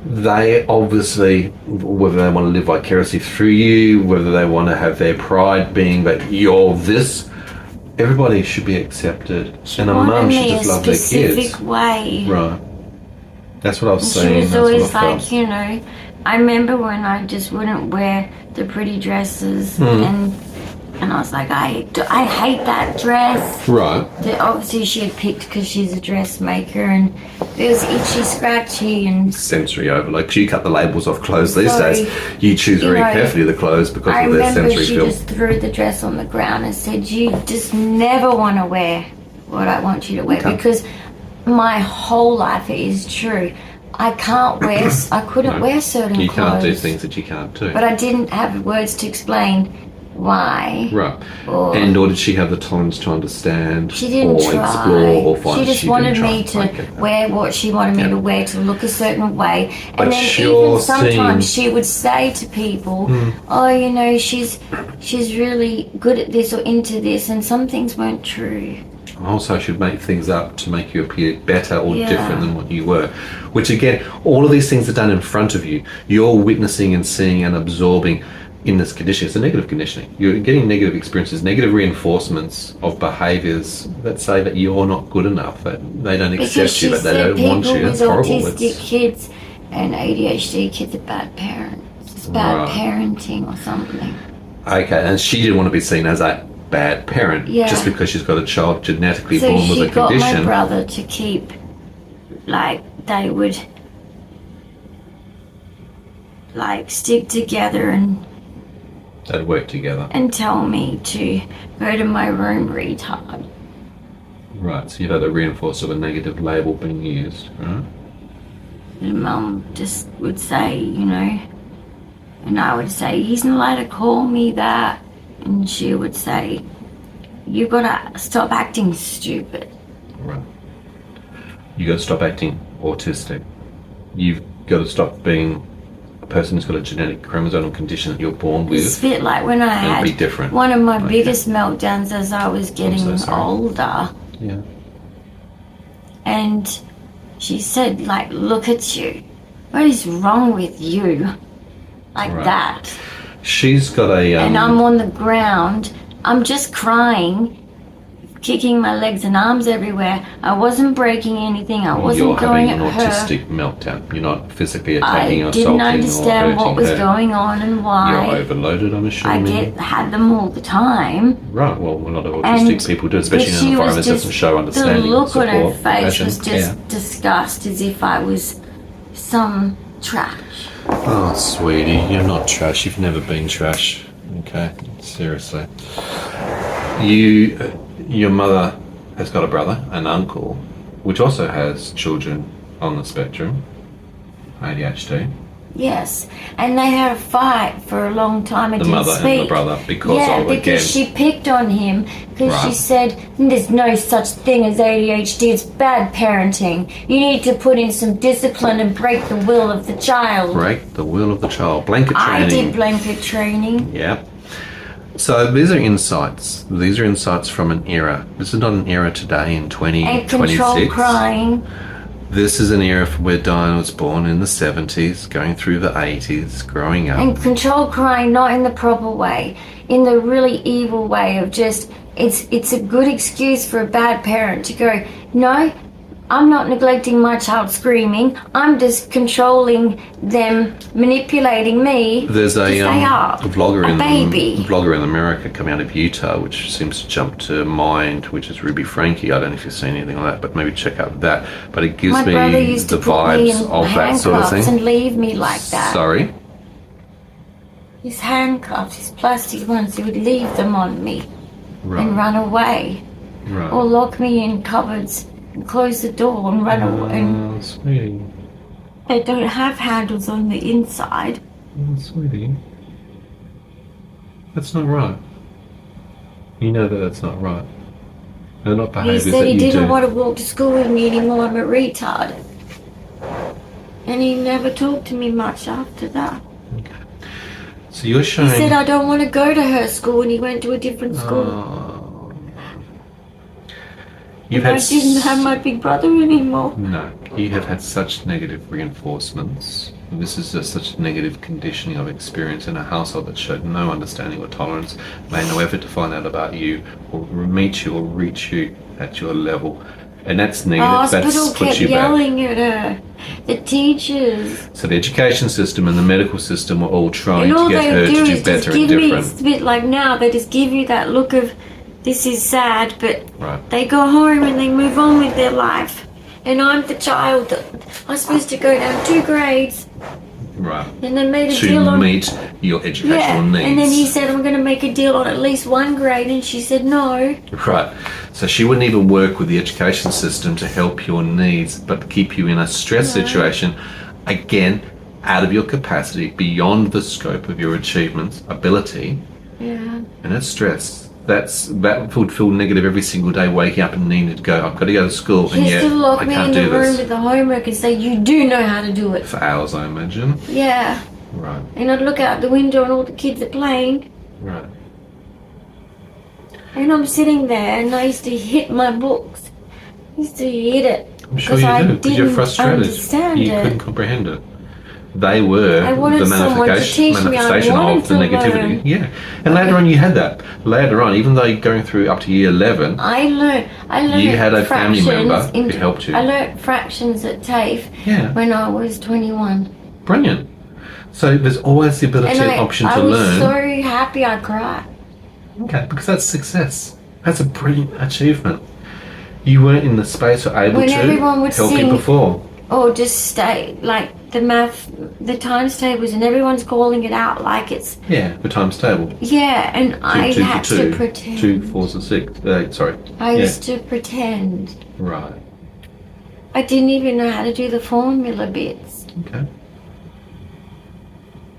they obviously, whether they want to live vicariously through you, whether they want to have their pride being that you're this. Everybody should be accepted, and a mum should just love their kids. Way. Right. That's what I was And she saying. was That's what I always felt. like, I remember when I just wouldn't wear the pretty dresses Hmm. and And I was like, I hate that dress. Right. That obviously she had picked because she's a dressmaker, and it was itchy, scratchy, and Sensory overload. 'Cause you cut the labels off clothes these Sorry. days. You choose very carefully the clothes because I of their remember sensory she feel. just threw the dress on the ground and said, "You just never want to wear what I want you to wear," Okay. because my whole life is true. I couldn't wear certain You clothes. can't do things that you can't do. But I didn't have words to explain why. Right. Or- Or did she have the tolerance to understand She didn't or try. explore or find She just didn't wanted try? me to I get that. wear what she wanted me to wear, to look a certain way. But And then you're even sometimes seeing- she would say to people, "Oh, you know, she's really good at this or into this," and some things weren't true. Also, she'd make things up to make you appear better or Yeah. different than what you were. Which again, all of these things are done in front of you. You're witnessing and seeing and absorbing in this condition. It's a negative conditioning. You're getting negative experiences, negative reinforcements of behaviours that say that you're not good enough, that they don't Because accept she you, that they said don't people want you. with It's horrible. autistic kids and ADHD kids are bad parents. It's bad Right. parenting or something. Okay, and she didn't want to be seen as a bad parent Yeah. just because she's got a child genetically So born with she a got condition. my brother to keep, like, they would, like, stick together They'd work together. and tell me to go to my room, retard. Right, so you've had a reinforce of a negative label being used, right? And Mum just would say, you know, and I would say, "He's not allowed to call me that." And she would say, "You gotta stop acting stupid." Right. You got to stop acting autistic. You've got to stop being a person who's got a genetic chromosomal condition that you're born It's a with. bit like when I And had be different. one of my Okay. biggest meltdowns as I was getting so sorry. older. Yeah. And she said, like, "Look at you. What is wrong with you?" Like Right. that. She's got a. And I'm on the ground. I'm just crying, kicking my legs and arms everywhere. I wasn't breaking anything. I wasn't you're going having at an her. autistic meltdown. You're not physically I attacking or didn't assaulting or understand hurting what was her. going on and You're why. overloaded, I'm I assuming. had them all the time. Right, well, a lot of autistic And people do, especially in she an was environment that just- doesn't show understanding. The look on her support, face compassion, was just care. disgust, as if I was some trash. Oh, sweetie, you're not trash. You've never been trash. Okay, seriously. Your mother has got a brother, an uncle, which also has children on the spectrum, ADHD. Yes, and they had a fight for a long time and The didn't mother speak. and the brother, because yeah, of, because again- she picked on him because she Right. said there's no such thing as ADHD. It's bad parenting. You need to put in some discipline and break the will of the child. Break the will of the child. Blanket I training. did blanket training. Yeah. So these are insights. These are insights from an era. This is not an era today in And control 2026. crying. This is an era from where Dyan was born in the 70s, going through the 80s, growing up. And control crying, not in the proper way, in the really evil way of just, it's a good excuse for a bad parent to go, "No, I'm not neglecting my child screaming. I'm just controlling them, manipulating me There's to a stay up. vlogger a baby. vlogger in America coming out of Utah, which seems to jump to mind, which is Ruby Frankie. I don't know if you've seen anything like that, but maybe check out that. But it gives My brother me used the to put me in vibes of that handcuffs sort of thing. and leave me like that. Sorry. His handcuffs, his plastic ones, he would leave them on me and Right. run away. Right. Or lock me in cupboards and close the door and run away. And Oh, sweetie. they don't have handles on the inside. Oh, sweetie. That's not right. You know that that's not right. They're not He behaviours said that he you didn't do. want to walk to school with me anymore. I'm a retard. And he never talked to me much after that. So you're He showing... said I don't want to go to her school, and he went to a different school. Oh. You've And had I didn't have my big brother anymore. No, you have had such negative reinforcements. This is just such negative conditioning of experience in a household that showed no understanding or tolerance, made no effort to find out about you or meet you or reach you at your level. And that's negative. The That hospital puts kept you back. yelling at her. The teachers. So the education system and the medical system were all trying And all to get her they to do do is just better and give me, different. it's a bit like now, they just give you that look of, this is sad, but Right. they go home and they move on with their life. And I'm the child that I'm supposed to go down 2 grades. Right. And they made a To deal on... meet your educational needs. And then he said, I'm going to make a deal on at least 1 grade. And she said, no. Right. So she wouldn't even work with the education system to help your needs, but keep you in a stress situation, again, out of your capacity, beyond the scope of your achievements, ability, Yeah. and that's stress. That would feel negative every single day, waking up and needing to go, I've got to go to school, She and used yet to lock I me in can't the do room this. with the homework and say, you do know how to do it. For hours, I imagine. Yeah. Right. And I'd look out the window and all the kids are playing. Right. And I'm sitting there and I used to hit my books. I used to hit it. I'm sure because I you do, because you're didn't frustrated. understand You it. couldn't comprehend it. They were I wanted the someone to teach me. I manifestation wanted of the to negativity. learn. Yeah. And later on you had that. Later on, even though you're going through up to year 11, I learned you had a family member fractions who helped you. I learned fractions at TAFE Yeah. when I was 21. Brilliant. So there's always the ability And and option I to was learn. so happy I cried. Okay, because that's success. That's a brilliant achievement. You weren't in the space or able When to everyone would help sing- you perform. Or just stay, like the times tables, and everyone's calling it out like it's, Yeah, the times table. yeah, and I Two had to to two. pretend. 2 4s and 6. Sorry. I Yeah. used to pretend. Right. I didn't even know how to do the formula bits. Okay.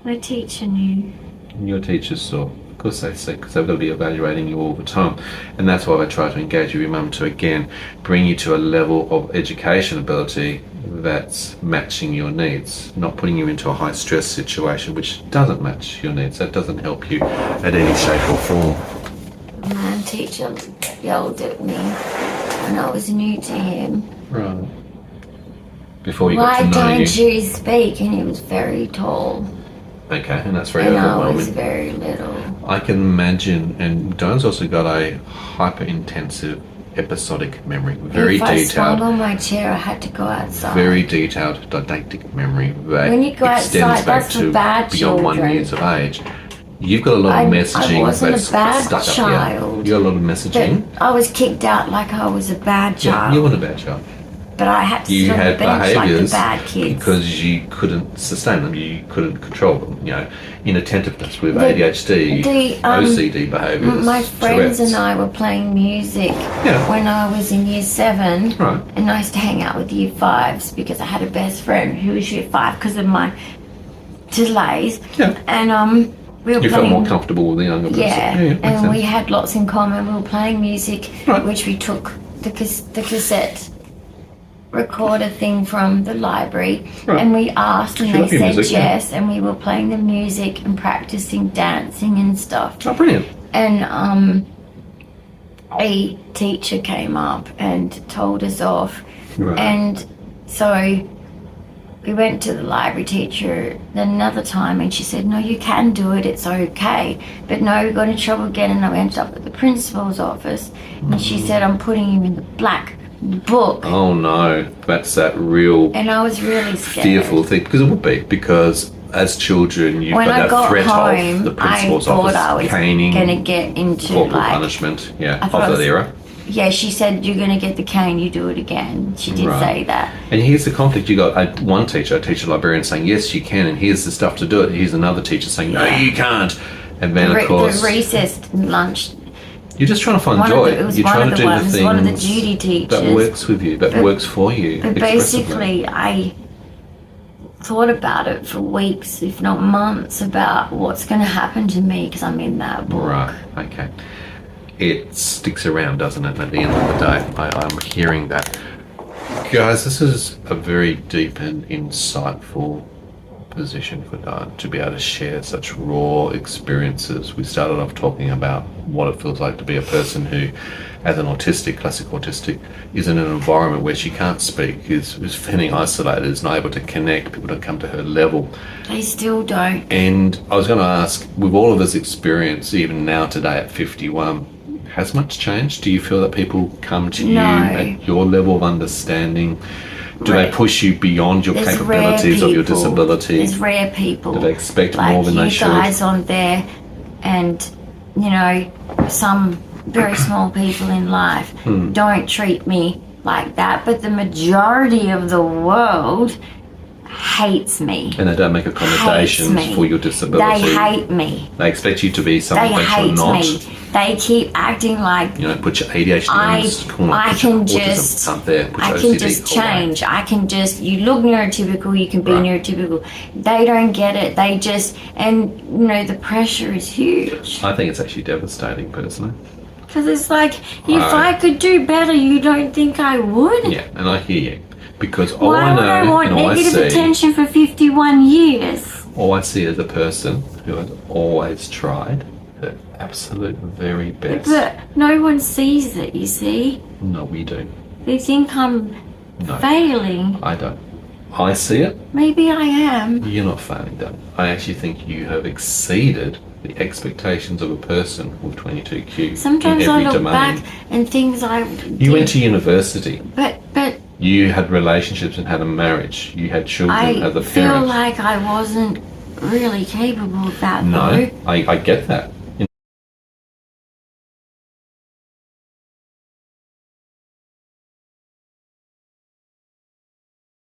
My teacher knew. And your teachers saw. Of course they see, because they've got to be evaluating you all the time. And that's why I try to engage with your mum to, again, bring you to a level of education ability that's matching your needs, not putting you into a high stress situation which doesn't match your needs. That doesn't help you at any shape or form. My teacher yelled at me when I was new to him. Right. Before you Why got to know don't you speak? And he was very tall. Okay, and that's very And I was overwhelming. very little. I can imagine, and Dyan's also got a hyper-intensive episodic memory, very If I swung detailed, on my chair, I had to go outside. very detailed didactic memory that When you go extends outside, back that's for to bad beyond 1 children. years of age. You've got a lot of I messaging wasn't a that's bad stuck up child. here. You got a lot of messaging. But I was kicked out like I was a bad Yeah, child. you weren't a bad child. But I had to You sit on the had bench like the behaviours bad kids. because you couldn't sustain them. You couldn't control them. You know, inattentiveness with The- ADHD, the, OCD behaviours. My friends Tourette's. and I were playing music Yeah. when I was in year 7. Right. And I used to hang out with year 5s because I had a best friend who was year 5 because of my delays. Yeah. And we were You felt playing. more comfortable with the younger person. Yeah, makes and sense. we had lots in common. We were playing music, Right. which we took the cassette recorder thing from the library, Right. and we asked, and You they love your said music, yeah. yes, and we were playing the music and practicing dancing and stuff. Oh, brilliant. And a teacher came up and told us off, Right. and so we went to the library teacher another time, and she said, no, you can do it, it's okay. But no, we got in trouble again, and I went up at the principal's office, and she said, I'm putting you in the black book. Oh no, that's that real And I was really scared. fearful thing, because it would be, because as children you've When got I that got threat home, of the I principal's thought office, I was caning, going to get into corporal like... punishment, yeah, I of thought I that was- era. Yeah, she said, you're going to get the cane, you do it again. She did Right. say that. And here's the conflict. You got one teacher, a teacher librarian, saying yes, you can, and here's the stuff to do it. Here's another teacher saying no, Yeah. you can't. And then, of The course, recess lunch, you're just trying to find one joy. of the- it was You're one trying of to the do ones, the one of the things duty that teachers. works with you, that But- works for you. But expressively. basically, I thought about it for weeks, if not months, about what's going to happen to me because I'm in that book. Right, okay. It sticks around, doesn't it, at the end of the day? I'm hearing that. Guys, this is a very deep and insightful position for Dyan to be able to share such raw experiences. We started off talking about what it feels like to be a person who, as an autistic, classic autistic, is in an environment where she can't speak, is feeling isolated, is not able to connect, people don't come to her level. They still don't. And I was going to ask, with all of this experience, even now today at 51, has much changed? Do you feel that people come to you No. at your level of understanding? Do they push you beyond your There's capabilities rare or your people. disability? There's rare people. Do they expect like more than they should? you guys on there, and you know, some very small people in life don't treat me like that, but the majority of the world hates me. And they don't make accommodations Hates me. for your disability. They hate me. They expect you to be something They that you're hate not. me. They keep acting like You know, put your ADHD I- in this corner. I put your can autism just- up there. Put I your can OCD just away. change. I can just, you look neurotypical, you can be Right. neurotypical. They don't get it. They just, and you know, the pressure is huge. I think it's actually devastating, personally. Because it's like, if I- I could do better, you don't think I would? Yeah, and I hear you. Because all Why I would I know want and all I negative see, attention for 51 years? all I see is a person who has always tried her absolute very best. But no one sees it, you see. No, we do. They think I'm No. failing. I don't. I see it. Maybe I am. You're not failing, Dan. I actually think you have exceeded the expectations of a person with 22Q Sometimes in I every look domain. back and things I You went to university. but You had relationships and had a marriage. You had children I as a feel parent. like I wasn't really capable of that No, though. I get that.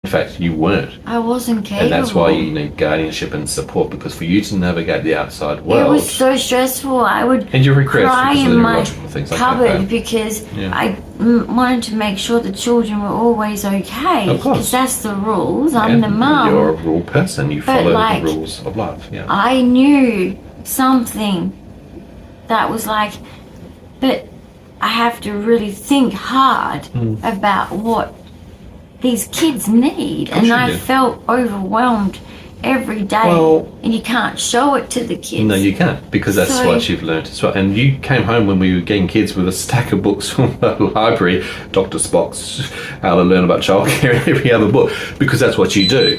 In fact, you weren't. I wasn't capable. And that's why you need guardianship and support, because for you to navigate the outside It world, was so stressful. I would and your regrets cry because of in the my neurological things like cupboard that. because Yeah. I wanted to make sure the children were always okay. Of course. Because that's the rules. I'm And the mum. You're a rule person. You But, follow like, the rules of life. Yeah. I knew something that was like, but I have to really think hard Hmm. about what these kids need. Of course And you I do. felt overwhelmed every day. Well- and you can't show it to the kids. No, you can't, because that's So- what you've learnt as well. And you came home when we were getting kids with a stack of books from the library, Dr. Spock's How to Learn About Childcare, and every other book, because that's what you do.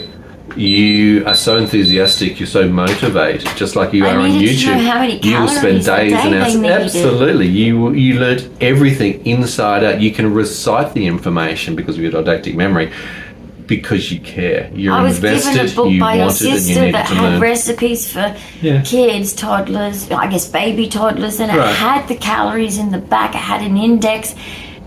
You are so enthusiastic, you're so motivated, just like you I are on needed to know YouTube. how many You will spend calories a days day and they hours. needed. Absolutely, you learnt everything inside out. You can recite the information because of your didactic memory, because you care. You're I was invested. given a book you by your wanted and you sister needed that to had learn. recipes for Yeah. kids, toddlers, I guess baby toddlers, and it Right. had the calories in the back. It had an index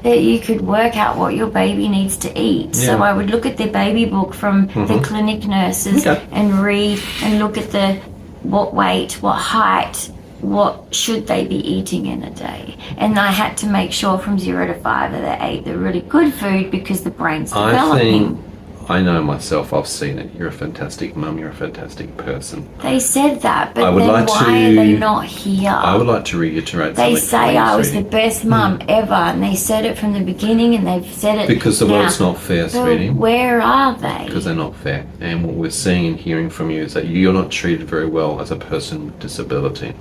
that you could work out what your baby needs to eat. So Yeah. I would look at their baby book from the clinic nurses Okay. and read and look at the what weight, what height, what should they be eating in a day. And I had to make sure from 0 to 5 that they ate the really good food because the brain's I developing. think, I know myself, I've seen it. You're a fantastic mum, you're a fantastic person. They said that, but I would then like why to- are they not here? I would like to reiterate They something. say for you, I was the sweetie. best mum ever, and they said it from the beginning, and they've said it Because the now. world's not fair, But sweetie. where are they? Because they're not fair. And what we're seeing and hearing from you is that you're not treated very well as a person with disability.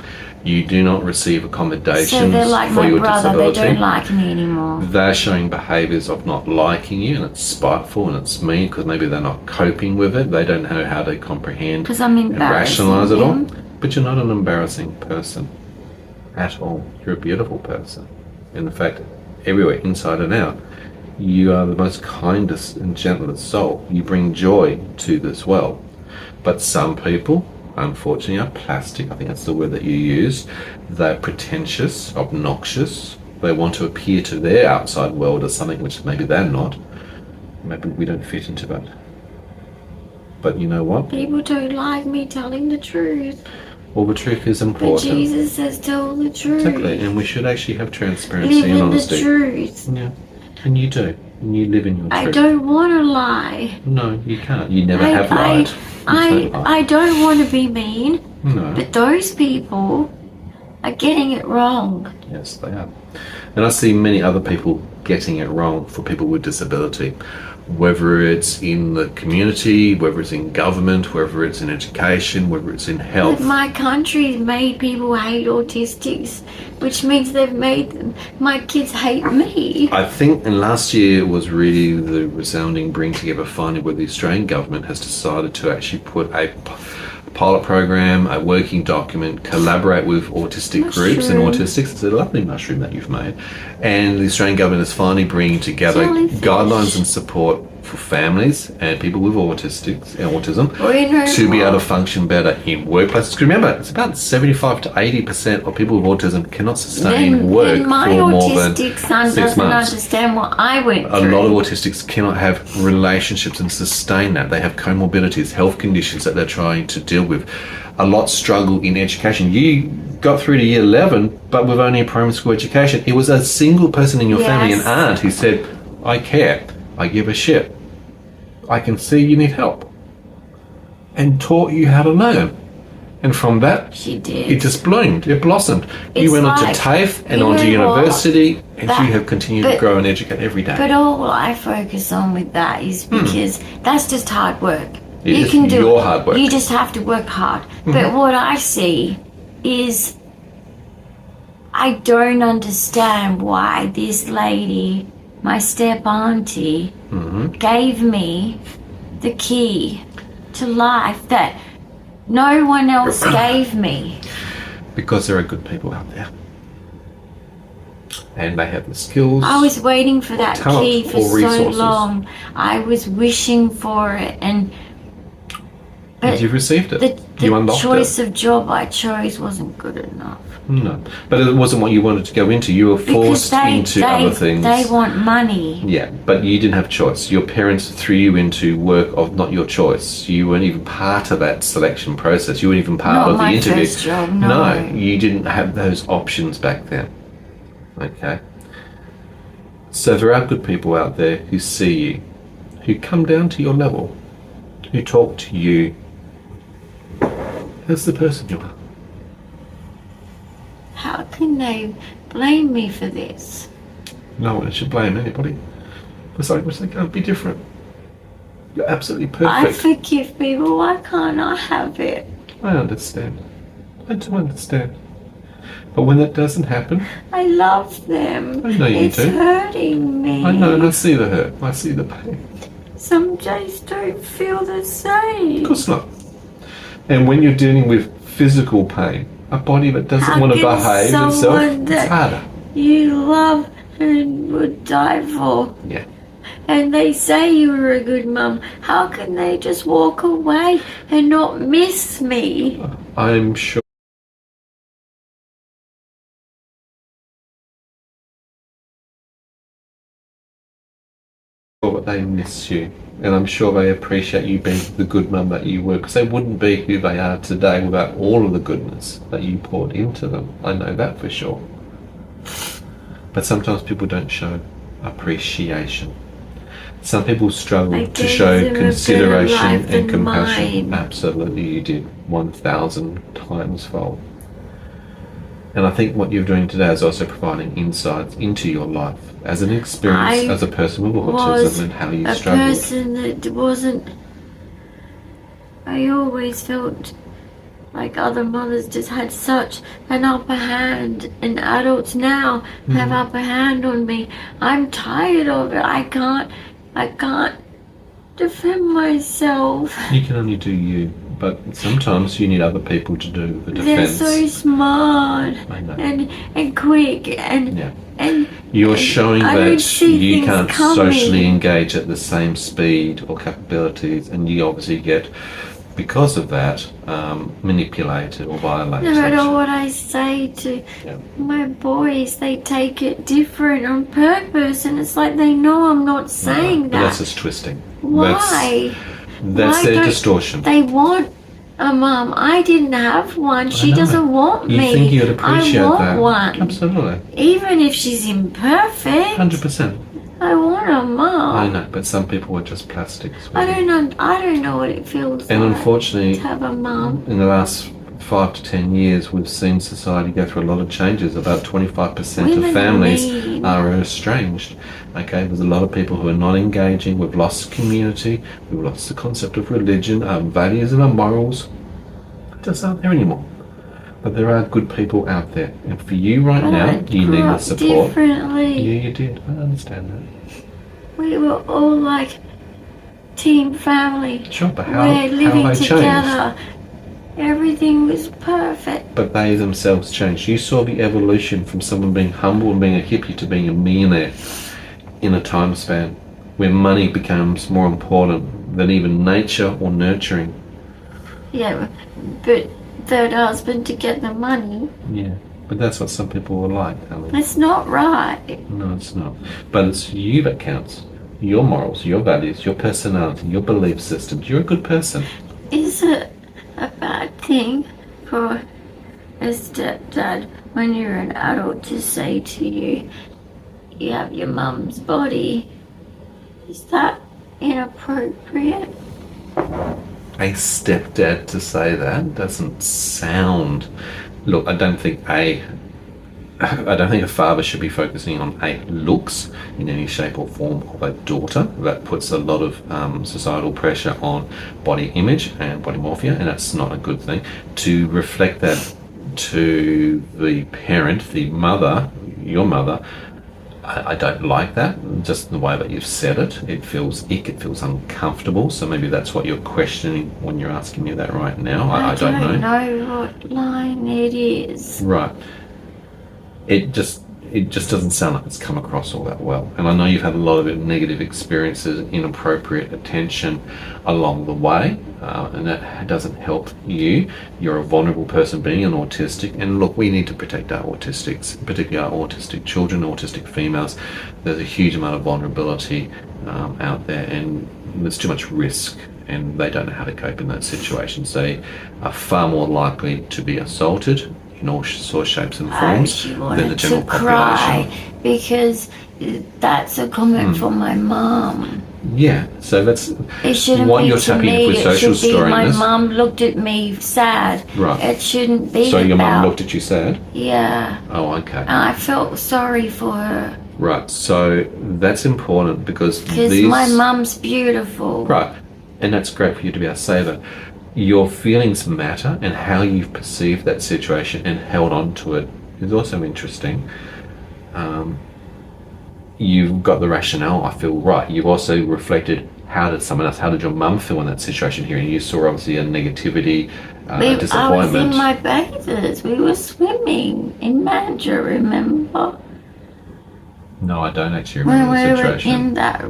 You do not receive accommodations So they're like for my your brother. disability. They don't like me anymore. They're showing behaviours of not liking you, and it's spiteful and it's mean because maybe they're not coping with it. They don't know how to comprehend 'Cause I'm and embarrassing rationalise it all. them. But you're not an embarrassing person at all. You're a beautiful person. In fact, everywhere, inside and out, you are the most kindest and gentlest soul. You bring joy to this world. But some people, unfortunately, are plastic. I think that's the word that you used. They're pretentious, obnoxious. They want to appear to their outside world as something which maybe they're not. Maybe we don't fit into that. But you know what? People don't like me telling the truth. Well, the truth is But important. Jesus says tell the truth. Exactly, and we should actually have transparency Live and in the honesty. truth. Yeah, and you do. And you live in your I truth. don't want to lie. No, you can't. You never have lied. I don't want to be mean, No. but those people are getting it wrong. Yes, they are. And I see many other people getting it wrong for people with disability. Whether it's in the community, whether it's in government, whether it's in education, whether it's in health. But my country's made people hate autistics, which means they've made my kids hate me. I think, and last year was really the resounding bring together finally where the Australian government has decided to actually put a pilot program, a working document, collaborate with autistic groups and autistics. It's a lovely mushroom that you've made. And the Australian government is finally bringing together guidelines and support for families and people with autism to be able to function better in workplaces. Remember, it's about 75 to 80% of people with autism cannot sustain work for more than 6 months. Doesn't understand what I went through. A lot of autistics cannot have relationships and sustain that. They have comorbidities, health conditions that they're trying to deal with. A lot struggle in education. You got through to year 11, but with only a primary school education. It was a single person in your family, an aunt, who said, I care, I give a shit, I can see you need help, and taught you how to learn. And from that, she did. It just bloomed, it blossomed. You went on to TAFE and on to university, and you have continued to grow and educate every day. But all I focus on with that is because that's just hard work. It you is can do your hard work. You just have to work hard. But what I see is I don't understand why this lady, my step auntie, gave me the key to life that no one else gave me. Because there are good people out there. And they have the skills. I was waiting for that key for so resources. long. I was wishing for it, and you've received it. The You unlocked choice it. of job I chose wasn't good enough. No, but it wasn't what you wanted to go into. You were forced into other things. They want money. Yeah, but you didn't have choice. Your parents threw you into work of not your choice. You weren't even part of that selection process. You weren't even part of the interview. Not my first job, no. You didn't have those options back then. Okay. So there are good people out there who see you, who come down to your level, who talk to you as the person you are. How can they blame me for this? No one should blame anybody. It's like, they can't be different. You're absolutely perfect. I forgive people. Why can't I have it? I understand. I do understand. But when that doesn't happen, I love them. I know you it's do. Hurting me. I know, and I see the hurt. I see the pain. Some days don't feel the same. Of course not. And when you're dealing with physical pain, a body that doesn't want to behave itself, it's harder. You love and would die for. Yeah. And they say you were a good mum. How can they just walk away and not miss me? I'm sure. But they miss you, and I'm sure they appreciate you being the good mum that you were, because they wouldn't be who they are today without all of the goodness that you poured into them. I know that for sure. But sometimes people don't show appreciation. Some people struggle to show consideration and compassion. Absolutely, you did 1,000 times fold. And I think what you're doing today is also providing insights into your life as an experience as a person with autism and how you struggled. A person that wasn't. I always felt like other mothers just had such an upper hand, and adults now have upper hand on me. I'm tired of it. I can't defend myself. You can only do you. But sometimes you need other people to do the defense. They're so smart and quick and you're showing that you can't socially engage at the same speed or capabilities, and you obviously get, because of that, manipulated or violated. No matter what I say to my boys, they take it different on purpose, and it's like they know I'm not saying that. But that's just twisting. Why? That's their distortion. They want a mum. I didn't have one. She doesn't want me. You think you'd appreciate that? I want one. Absolutely. Even if she's imperfect. 100%. I want a mum. I know, but some people are just plastics. I don't know what it feels and like unfortunately, to have a mum. In the last 5 to 10 years, we've seen society go through a lot of changes. About 25% of families are estranged. Okay, there's a lot of people who are not engaging. We've lost community. We've lost the concept of religion. Our values and our morals just aren't there anymore. But there are good people out there, and for you right now, you need the support. Differently. Yeah, you did. I understand that. We were all like team family. Sure, but how we're living they together. changed? Everything was perfect. But they themselves changed. You saw the evolution from someone being humble and being a hippie to being a millionaire in a time span where money becomes more important than even nature or nurturing. Yeah, but third husband to get the money. Yeah, but that's what some people are like, Ali. That's not right. No, it's not. But it's you that counts. Your morals, your values, your personality, your belief systems. You're a good person. Is it a bad thing for a stepdad when you're an adult to say to you, you have your mum's body? Is that inappropriate? A stepdad to say that doesn't sound... Look, I don't think a father should be focusing on looks in any shape or form of a daughter. That puts a lot of societal pressure on body image and body morphia, and that's not a good thing. To reflect that to the parent, the mother, your mother, I don't like that. Just the way that you've said it, it feels ick, it feels uncomfortable. So maybe that's what you're questioning when you're asking me that right now. I don't know what line it is. Right. It just doesn't sound like it's come across all that well. And I know you've had a lot of negative experiences, inappropriate attention along the way, and that doesn't help you. You're a vulnerable person being an autistic, and look, we need to protect our autistics, particularly our autistic children, autistic females. There's a huge amount of vulnerability out there, and there's too much risk, and they don't know how to cope in those situations. They are far more likely to be assaulted in all sorts, shapes and forms than the general population. Cry because that's a comment from my mum. Yeah, so that's it shouldn't what be you're to tapping me. into with social it should be my storiness. mum looked at me sad. Right. It shouldn't be. So your about, mum looked at you sad? Yeah. Oh, okay. And I felt sorry for her. Right. So that's important because my mum's beautiful. Right, and that's great for you to be able to say that. Your feelings matter, and how you've perceived that situation and held on to it is also interesting. You've got the rationale, I feel, right. You've also reflected how did your mum feel in that situation here, and you saw obviously a negativity, disappointment. I was in my bathers. We were swimming in Mandurah, remember? No, I don't actually remember When the we were situation. in that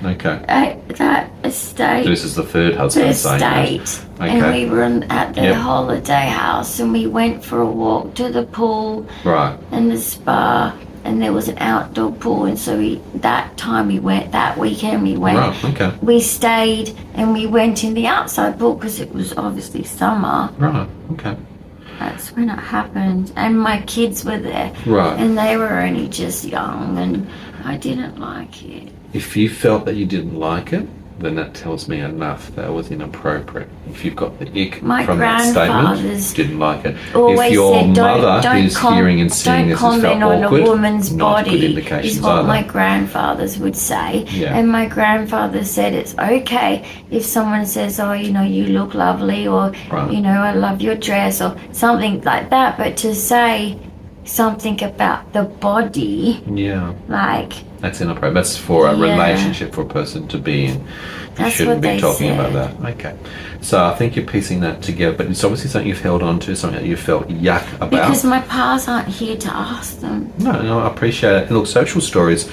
Okay. that estate. So this is the third husband saying that. Okay. And we were at their holiday house, and we went for a walk to the pool Right. and the spa, and there was an outdoor pool, and so that weekend we went. Right, okay. We stayed and we went in the outside pool because it was obviously summer. Right, okay. That's when it happened, and my kids were there. Right. And they were only just young, and I didn't like it. If you felt that you didn't like it, then that tells me enough that it was inappropriate. If you've got the ick My from that statement, grandfathers didn't like it. always If your said, mother who's hearing and seeing this has felt don't comment on awkward, a woman's not good body, indications is what either. my grandfathers would say. Yeah. And my grandfather said it's okay if someone says, oh, you look lovely, or, Right. I love your dress, or something like that. But to say something about the body, Yeah, like, that's inappropriate. That's for a Yeah. relationship for a person to be in. You That's shouldn't what be they talking said. about that. Okay. So I think you're piecing that together, but it's obviously something you've held on to, something that you felt yuck about. because my pals aren't here to ask them. No, I appreciate it. And look, social stories,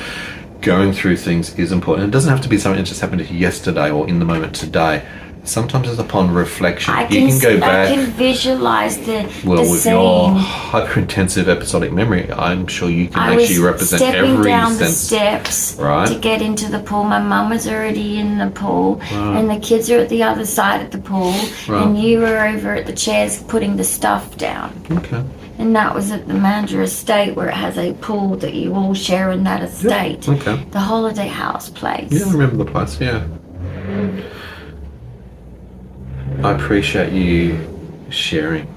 going through things is important. It doesn't have to be something that just happened to you yesterday or in the moment today. Sometimes it's upon reflection. I You can go back. I can visualize the With scene. your hyperintensive episodic memory, I'm sure you can I was actually represent stepping every down the sense. steps Right. to get into the pool. My mum was already in the pool, and the kids are at the other side of the pool, Right. and you were over at the chairs putting the stuff down. Okay. And that was at the Mandurah estate, where it has a pool that you all share in that estate. Okay. The holiday house place. Yeah, I remember the place, yeah. I appreciate you sharing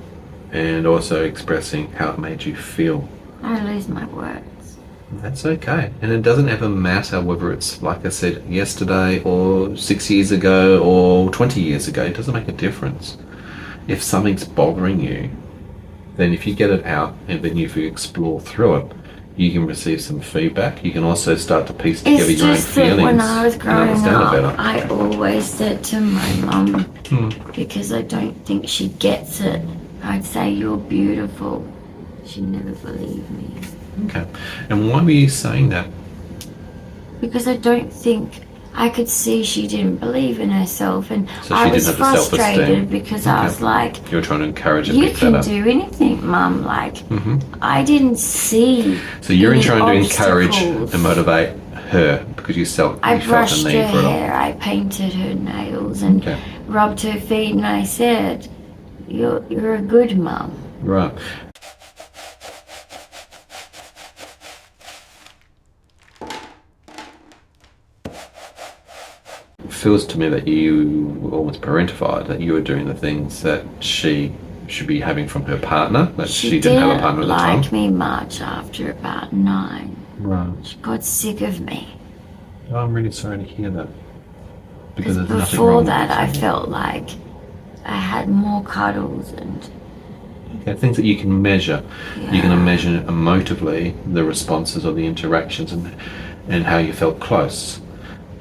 and also expressing how it made you feel. I lose my words. That's okay. And it doesn't ever matter whether it's, like I said, yesterday or 6 years ago or 20 years ago. It doesn't make a difference. If something's bothering you, then if you get it out and then if you explore through it, you can receive some feedback. You can also start to piece together It's your own just that feelings when I was and growing understand up, it better. I always said to my mum, because I don't think she gets it, I'd say, "You're beautiful." She never believed me. Okay. And why were you saying that? Because I don't think I could see she didn't believe in herself, and So she I didn't was have the self-esteem. frustrated because I Okay. was like, You were trying to encourage her to "You get can better. do anything, Mum." Like, I didn't see. So you're any trying to encourage obstacles. and motivate her because you felt I a brushed need her for it all. hair, I painted her nails, and Okay. rubbed her feet, and I said, "You're a good mum." Right. It feels to me that you were almost parentified, that you were doing the things that she should be having from her partner, that she didn't have a partner at the time. like me much after about 9. Right. She got sick of me. Oh, I'm really sorry to hear that. Because there's nothing Before wrong that, I with it. felt like I had more cuddles and Okay, things that you can measure. You Yeah. can measure emotively the responses or the interactions and how you felt close.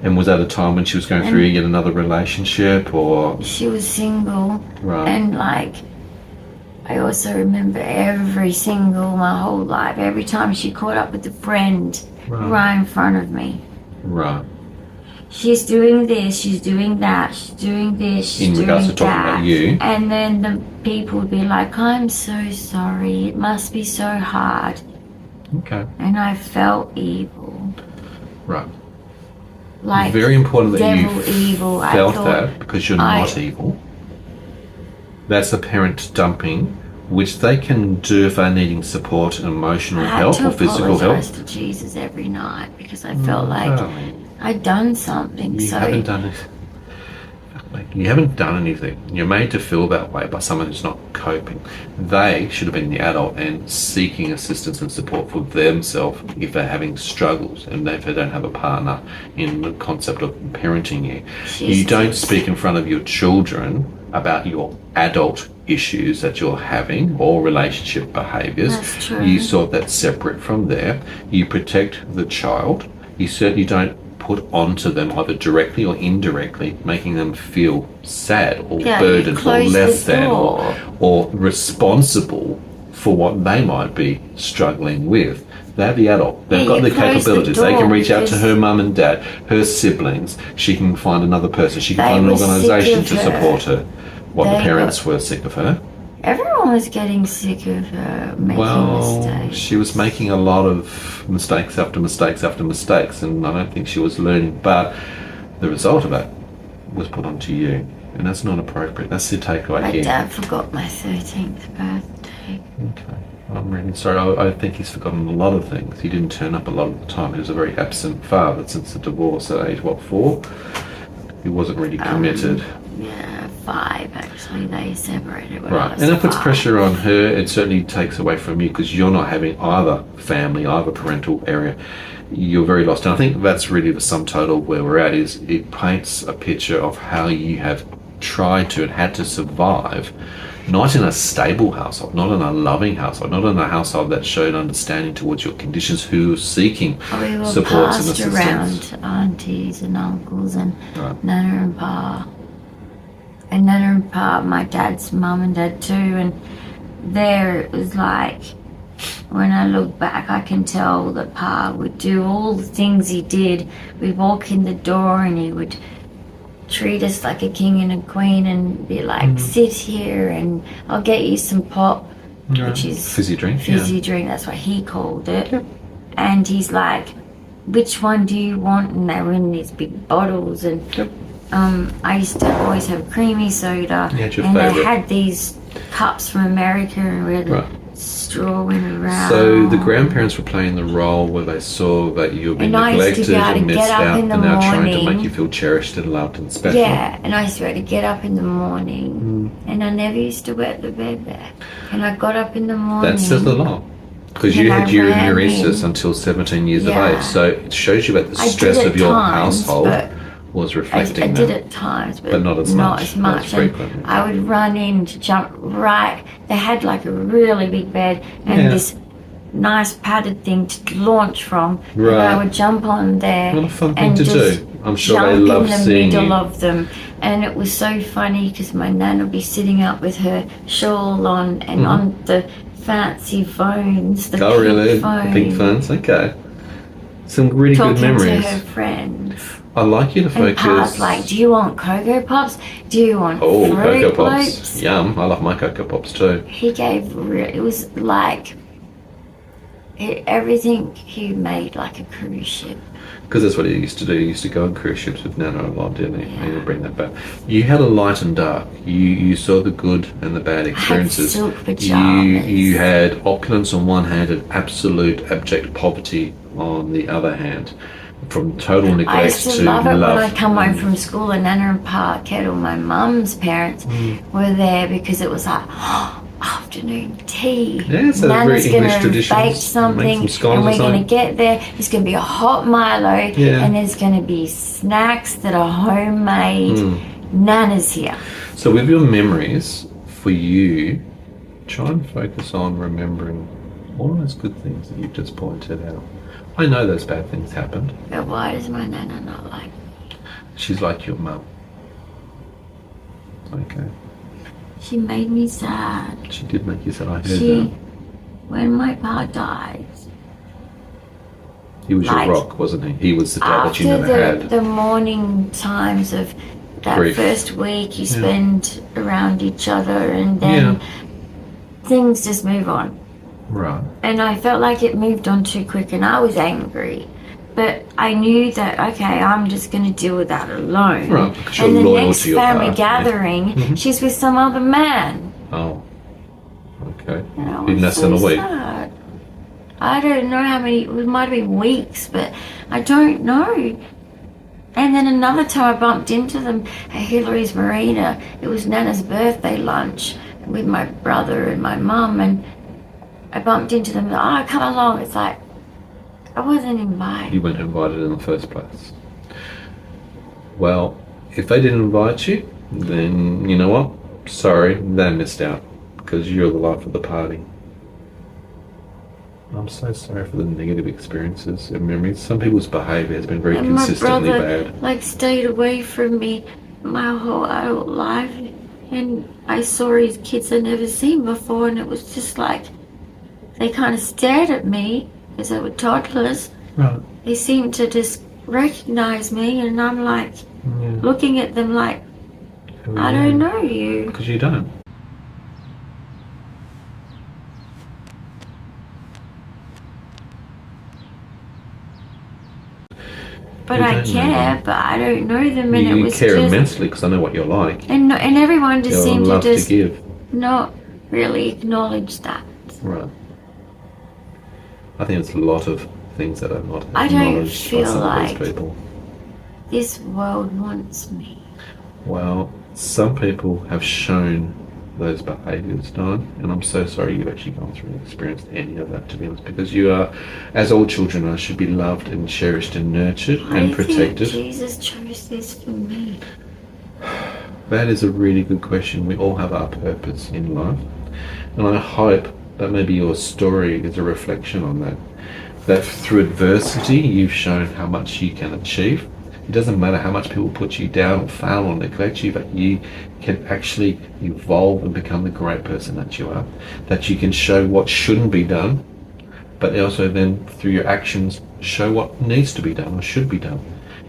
And was that a time when she was going through yet another relationship or she was single. Right. And like, I also remember my whole life, every time she caught up with a friend right in front of me. right? She's doing this, she's doing that, she's doing this, she's In doing regards to talking that. about you. And then the people would be like, "I'm so sorry, it must be so hard." Okay. And I felt evil. Right. Like Very important that devil you evil. I felt thought that because you're not evil. That's the parent dumping, which they can do if they're needing support, emotional I had help to or physical apologize help. to Jesus every night because I felt like Darling, I'd done something. you So haven't done it. You haven't done anything. You're made to feel that way by someone who's not coping. They should have been the adult and seeking assistance and support for themselves if they're having struggles and if they don't have a partner in the concept of parenting you. You don't speak in front of your children about your adult issues that you're having or relationship behaviours. That's true. You sort that separate from there. You protect the child. You certainly don't put onto them either directly or indirectly, making them feel sad or Yeah, you burdened or close less the than door. or responsible for what they might be struggling with. They're the adult. They've Yeah, got you the close the capabilities. They can door reach out to because her mum and dad, her siblings. She can find another person. She can They find an were sick organisation of to her. support her. What the They parents were sick of her. everyone was getting sick of her making Well, mistakes. she was making a lot of mistakes after mistakes after mistakes, and I don't think she was learning. But the result of that was put onto you, and that's not appropriate. That's the takeaway My here. dad forgot my 13th birthday. Okay, I'm really sorry. I think he's forgotten a lot of things. He didn't turn up a lot of the time. He was a very absent father since the divorce at age 4. He wasn't really committed. Yeah, 5 actually. They separated when I Right, was and it puts 5. pressure on her. It certainly takes away from you because you're not having either family, either parental area. You're very lost, and I think that's really the sum total where we're at. Is it paints a picture of how you have tried to and had to survive, not in a stable household, not in a loving household, not in a household that showed understanding towards your conditions, who are seeking We were supports and passed assistance. around aunties and uncles and Right. Nana and Pa. And Nana and Pa, my dad's mum and dad too. And there it was like, when I look back, I can tell that Pa would do all the things he did. We'd walk in the door and he would treat us like a king and a queen and be like, "Sit here and I'll get you some pop," which is Fizzy drink, fizzy drink, that's what he called it. And he's like, "Which one do you want?" And they were in these big bottles. And I used to always have creamy soda. Yeah, it's your and favourite. they had these cups from America and where the Right. straw went around. So the grandparents were playing the role where they saw that you were being And I used to neglected be able to and get missed up out, in the and now trying to morning. make you feel cherished and loved and special. Yeah, and I used to be able to get up in the morning, and I never used to wet the bed back. And I got up in the morning. That says a lot. Because And you I had ran urinalysis in. until 17 years Yeah. of age. So it shows you that the I stress did of at your times, household but was I reflecting did that. at times, But not as much, not as And frequent. I would run in to jump right. They had like a really big bed and Yeah. this nice padded thing to launch from. Right. And I would jump on there. What a fun thing and to just do. I'm sure they jump love in the seeing middle you. of them. And it was so funny because my nan would be sitting up with her shawl on and on the fancy phones, the Oh, pink really? phone, The pink phones? Okay. Some really good talking memories. to her friends. I'd like you to And focus. Pa's like, do you want Cocoa Pops? Do you want Oh, Fruit Cocoa Pops. Loops? Yum. I love my Cocoa Pops too. He gave it was like everything he made like a cruise ship. Because that's what he used to do. He used to go on cruise ships with Nana a lot, didn't he? Yeah. And he'd bring that back. You had a light and dark. You saw the good and the bad experiences. silk pajamas. You had opulence on one hand and absolute abject poverty on the other hand. From total neglect I used to to love it when love. I come home from school and Nana and Pa, Kettle, my mum's parents, were there because it was like, afternoon tea. Yeah, it's a very Nana's English gonna tradition. bake Make something some scones and or we're going something. to get there. There's going to be a hot Milo Yeah. and there's going to be snacks that are homemade. Nana's here. So with your memories, for you, try and focus on remembering all those good things that you've just pointed out. I know those bad things happened. But why does my Nana not like me? She's like your mum. Okay. She made me sad. She did make you sad. I heard She, that. when my Pa died, He was like, your rock, wasn't he? He was the dad that you after never had. the morning times of that Grief. first week you spend around each other and then things just move on. Right. And I felt like it moved on too quick and I was angry. But I knew that, okay, I'm just going to deal with that alone. Right, because you're and the loyal next to your family partner, yeah. gathering, she's with some other man. Oh. Okay. And I In was less than a so week. sad. I don't know how many, it might have been weeks, but I don't know. And then another time I bumped into them at Hillary's Marina. It was Nana's birthday lunch with my brother and my mum, and I bumped into them. Oh, come along. It's like, I wasn't invited. You weren't invited in the first place. Well, if they didn't invite you, then you know what? Sorry, they missed out because you're the life of the party. I'm so sorry for the negative experiences and memories. Some people's behaviour has been very And my consistently brother, bad. like, stayed away from me my whole adult life. And I saw his kids I'd never seen before, and it was just like, they kind of stared at me because they were toddlers. Right. They seemed to just recognize me, and I'm like, looking at them like, I don't know you. Because you don't. But You I don't know care, them. but I don't know them, and it You was care just, immensely because I know what you're like. and everyone just You'll seemed to love just to give. not really acknowledge that. Right. I think it's a lot of things that are not I don't acknowledged by feel some like of these people. this world wants me. Well, some people have shown those behaviours, Dyan, and I'm so sorry you've actually gone through and experienced any of that, to be honest, because you are, as all children are, should be loved and cherished and nurtured and I think protected. Jesus chose this for me. That is a really good question. We all have our purpose in life, and I hope that maybe your story is a reflection on that. That through adversity, you've shown how much you can achieve. It doesn't matter how much people put you down or fail or neglect you, but you can actually evolve and become the great person that you are. That you can show what shouldn't be done, but also then through your actions show what needs to be done or should be done.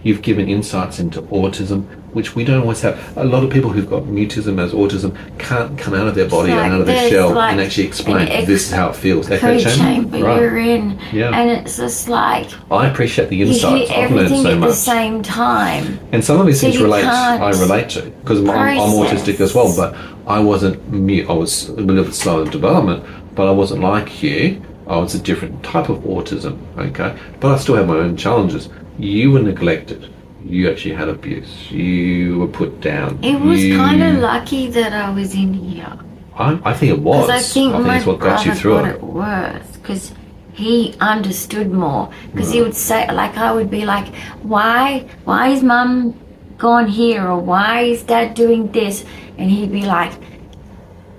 You've given insights into autism, which we don't always have. A lot of people who've got mutism as autism can't come out of their body It's and like out of their there's shell like and actually explain an this is how it feels. Echo chamber Right. you're in, Yeah. and it's just like I appreciate the you hear insights. I've learned everything so at the much. same time. And some of these So things you I can't relate to because I'm autistic as well, but I wasn't mute. I was a little bit slow in development, but I wasn't like you. I was a different type of autism, okay? But I still had my own challenges. You were neglected. You actually had abuse. You were put down. It was kind of lucky that I was in here. I think it was. Because I think my it's what got brother you through got it. it worse. Because he understood more. Because he would say, like, I would be like, why is mum gone here? Or why is dad doing this? And he'd be like,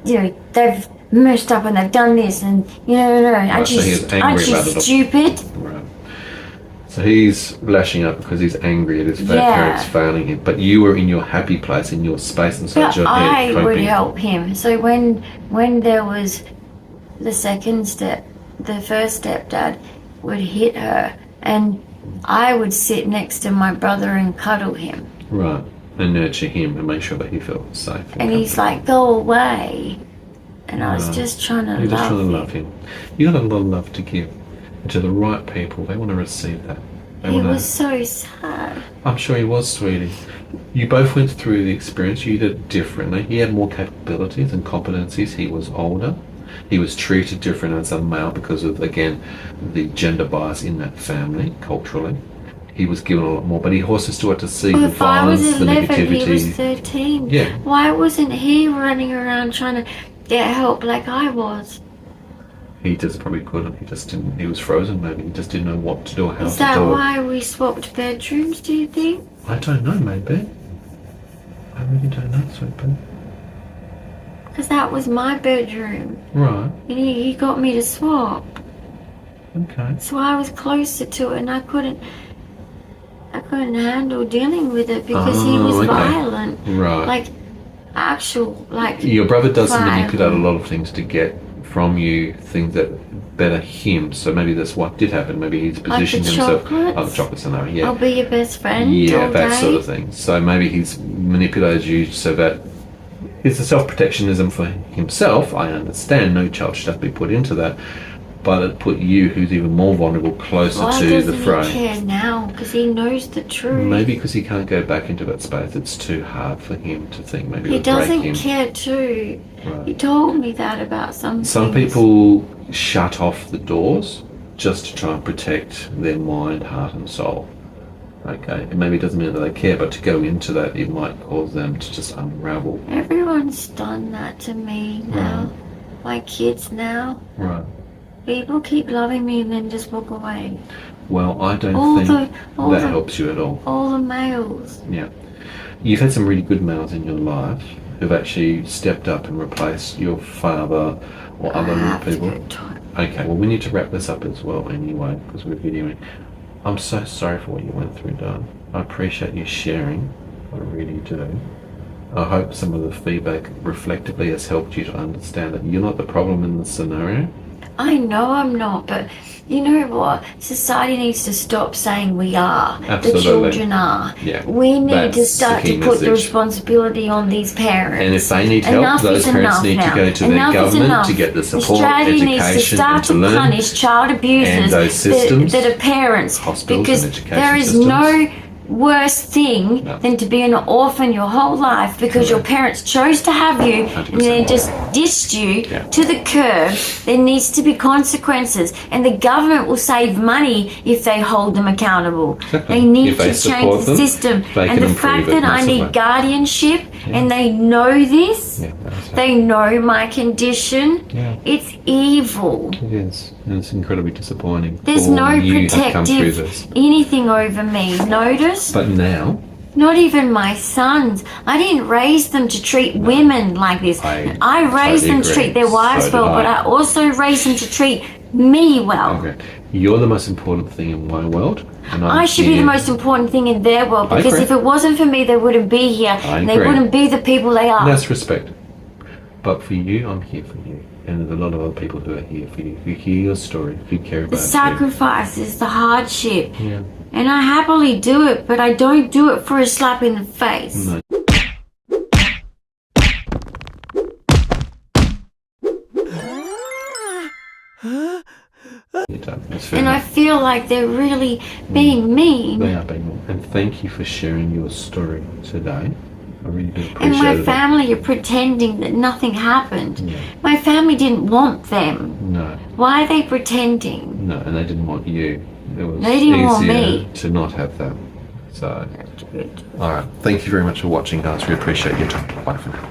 you know, they've messed up and they've done this and aren't so he is angry you about it all. stupid? Right. So he's lashing out because he's angry at his Yeah. parents failing him. But you were in your happy place, in your space inside But your I head, would coping. help him. So when there was the second step, the first stepdad would hit her, and I would sit next to my brother and cuddle him. Right. And nurture him and make sure that he felt safe. And he's like, go away. And I was Right. just trying to You're just love trying to him. love him. You got a lot of love to give. And to the right people, they want to receive that. They He want to... was so sad. I'm sure he was, sweetie. You both went through the experience. You did it differently. He had more capabilities and competencies. He was older. He was treated different as a male because of, again, the gender bias in that family, culturally. He was given a lot more, but he also still had to see Well, the if I was violence, the 11, negativity. he was 13. Yeah. Why wasn't he running around trying to get help like I was? He just probably couldn't. He just didn't. He was frozen. Maybe he just didn't know what to do or how Is to that do it. why we swapped bedrooms, do you think? I don't know. Maybe. I really don't know, sweet pea. Because that was my bedroom. Right. And he got me to swap. Okay. So I was closer to it and I couldn't handle dealing with it because he was okay. violent. Right. Like, like... Your brother does violent. manipulate a lot of things to get from you things that better him. So maybe that's what did happen. Maybe he's positioned the himself. chocolates? Oh, the chocolate scenario. Yeah. I'll be your best friend Yeah, all that day. sort of thing. So maybe he's manipulated you so that it's a self-protectionism for himself. I understand no child should have to be put into that, but it put you, who's even more vulnerable, closer Why to doesn't the he fray. care now? Because he knows the truth. Maybe because he can't go back into that space. It's too hard for him to think. Maybe He it'll break doesn't him. care too. Right. He told me that about some Some things. people shut off the doors just to try and protect their mind, heart and soul. Okay, it maybe doesn't mean that they care, but to go into that, it might cause them to just unravel. Everyone's done that to me now. My kids now. Right. People keep loving me and then just walk away. Well, I don't All think the- that helps you at all. All the males. Yeah. You've had some really good males in your life who've actually stepped up and replaced your father or I other have to people. go to it. Okay, well, we need to wrap this up as well anyway, because we're videoing. I'm so sorry for what you went through, Dyan. I appreciate you sharing. I really do. I hope some of the feedback reflectively has helped you to understand that you're not the problem in the scenario. I know I'm not, but you know what? Society needs to stop saying we are. Absolutely. The children are. Yeah, We need that's to the start key to put the message. responsibility on these parents. And if they need help, Enough those is parents enough need now. to go to Enough their is government enough. to get the support, Australia needs to education, start and to to learn. punish child abusers And those systems, that are parents, hospitals because and education there is systems. no worse thing No. than to be an orphan your whole life because your Correct. parents chose to have you and 100%. then just ditched you Yeah. to the curb. There needs to be consequences, and the government will save money if they hold them accountable. Exactly. They need If they to support change the them, system. they And can the fact improve it that I need massively. guardianship and they know this, Yeah, that's they know my condition, Yeah. it's evil. It is, and it's incredibly disappointing. There's for no you to come through protective this. anything over me. Notice? But now, Not even my sons. I didn't raise them to treat women like this. I raised totally them to agree. treat their wives So did well, but I. I also raised them to treat me well. okay, you're the most important thing in my world, and I should be the most important thing in their world, I because agree. if it wasn't for me, they wouldn't be here. I And they agree. wouldn't be the people they are. That's respect. But for you, I'm here for you, and there's a lot of other people who are here for you, who hear your story, who care The about sacrifices, the hardship. you. Yeah. And I happily do it, but I don't do it for a slap in the face. No. You're done. It's fair And I enough. feel like they're really being mean. They are being, and thank you for sharing your story today. I really do appreciate And my it. family are pretending that nothing happened. Yeah. My family didn't want them. No, Why are they pretending? no, and they didn't want you. It was They didn't easier want me. to not have that. So, all right. Thank you very much for watching, guys. We appreciate your time. Bye for now.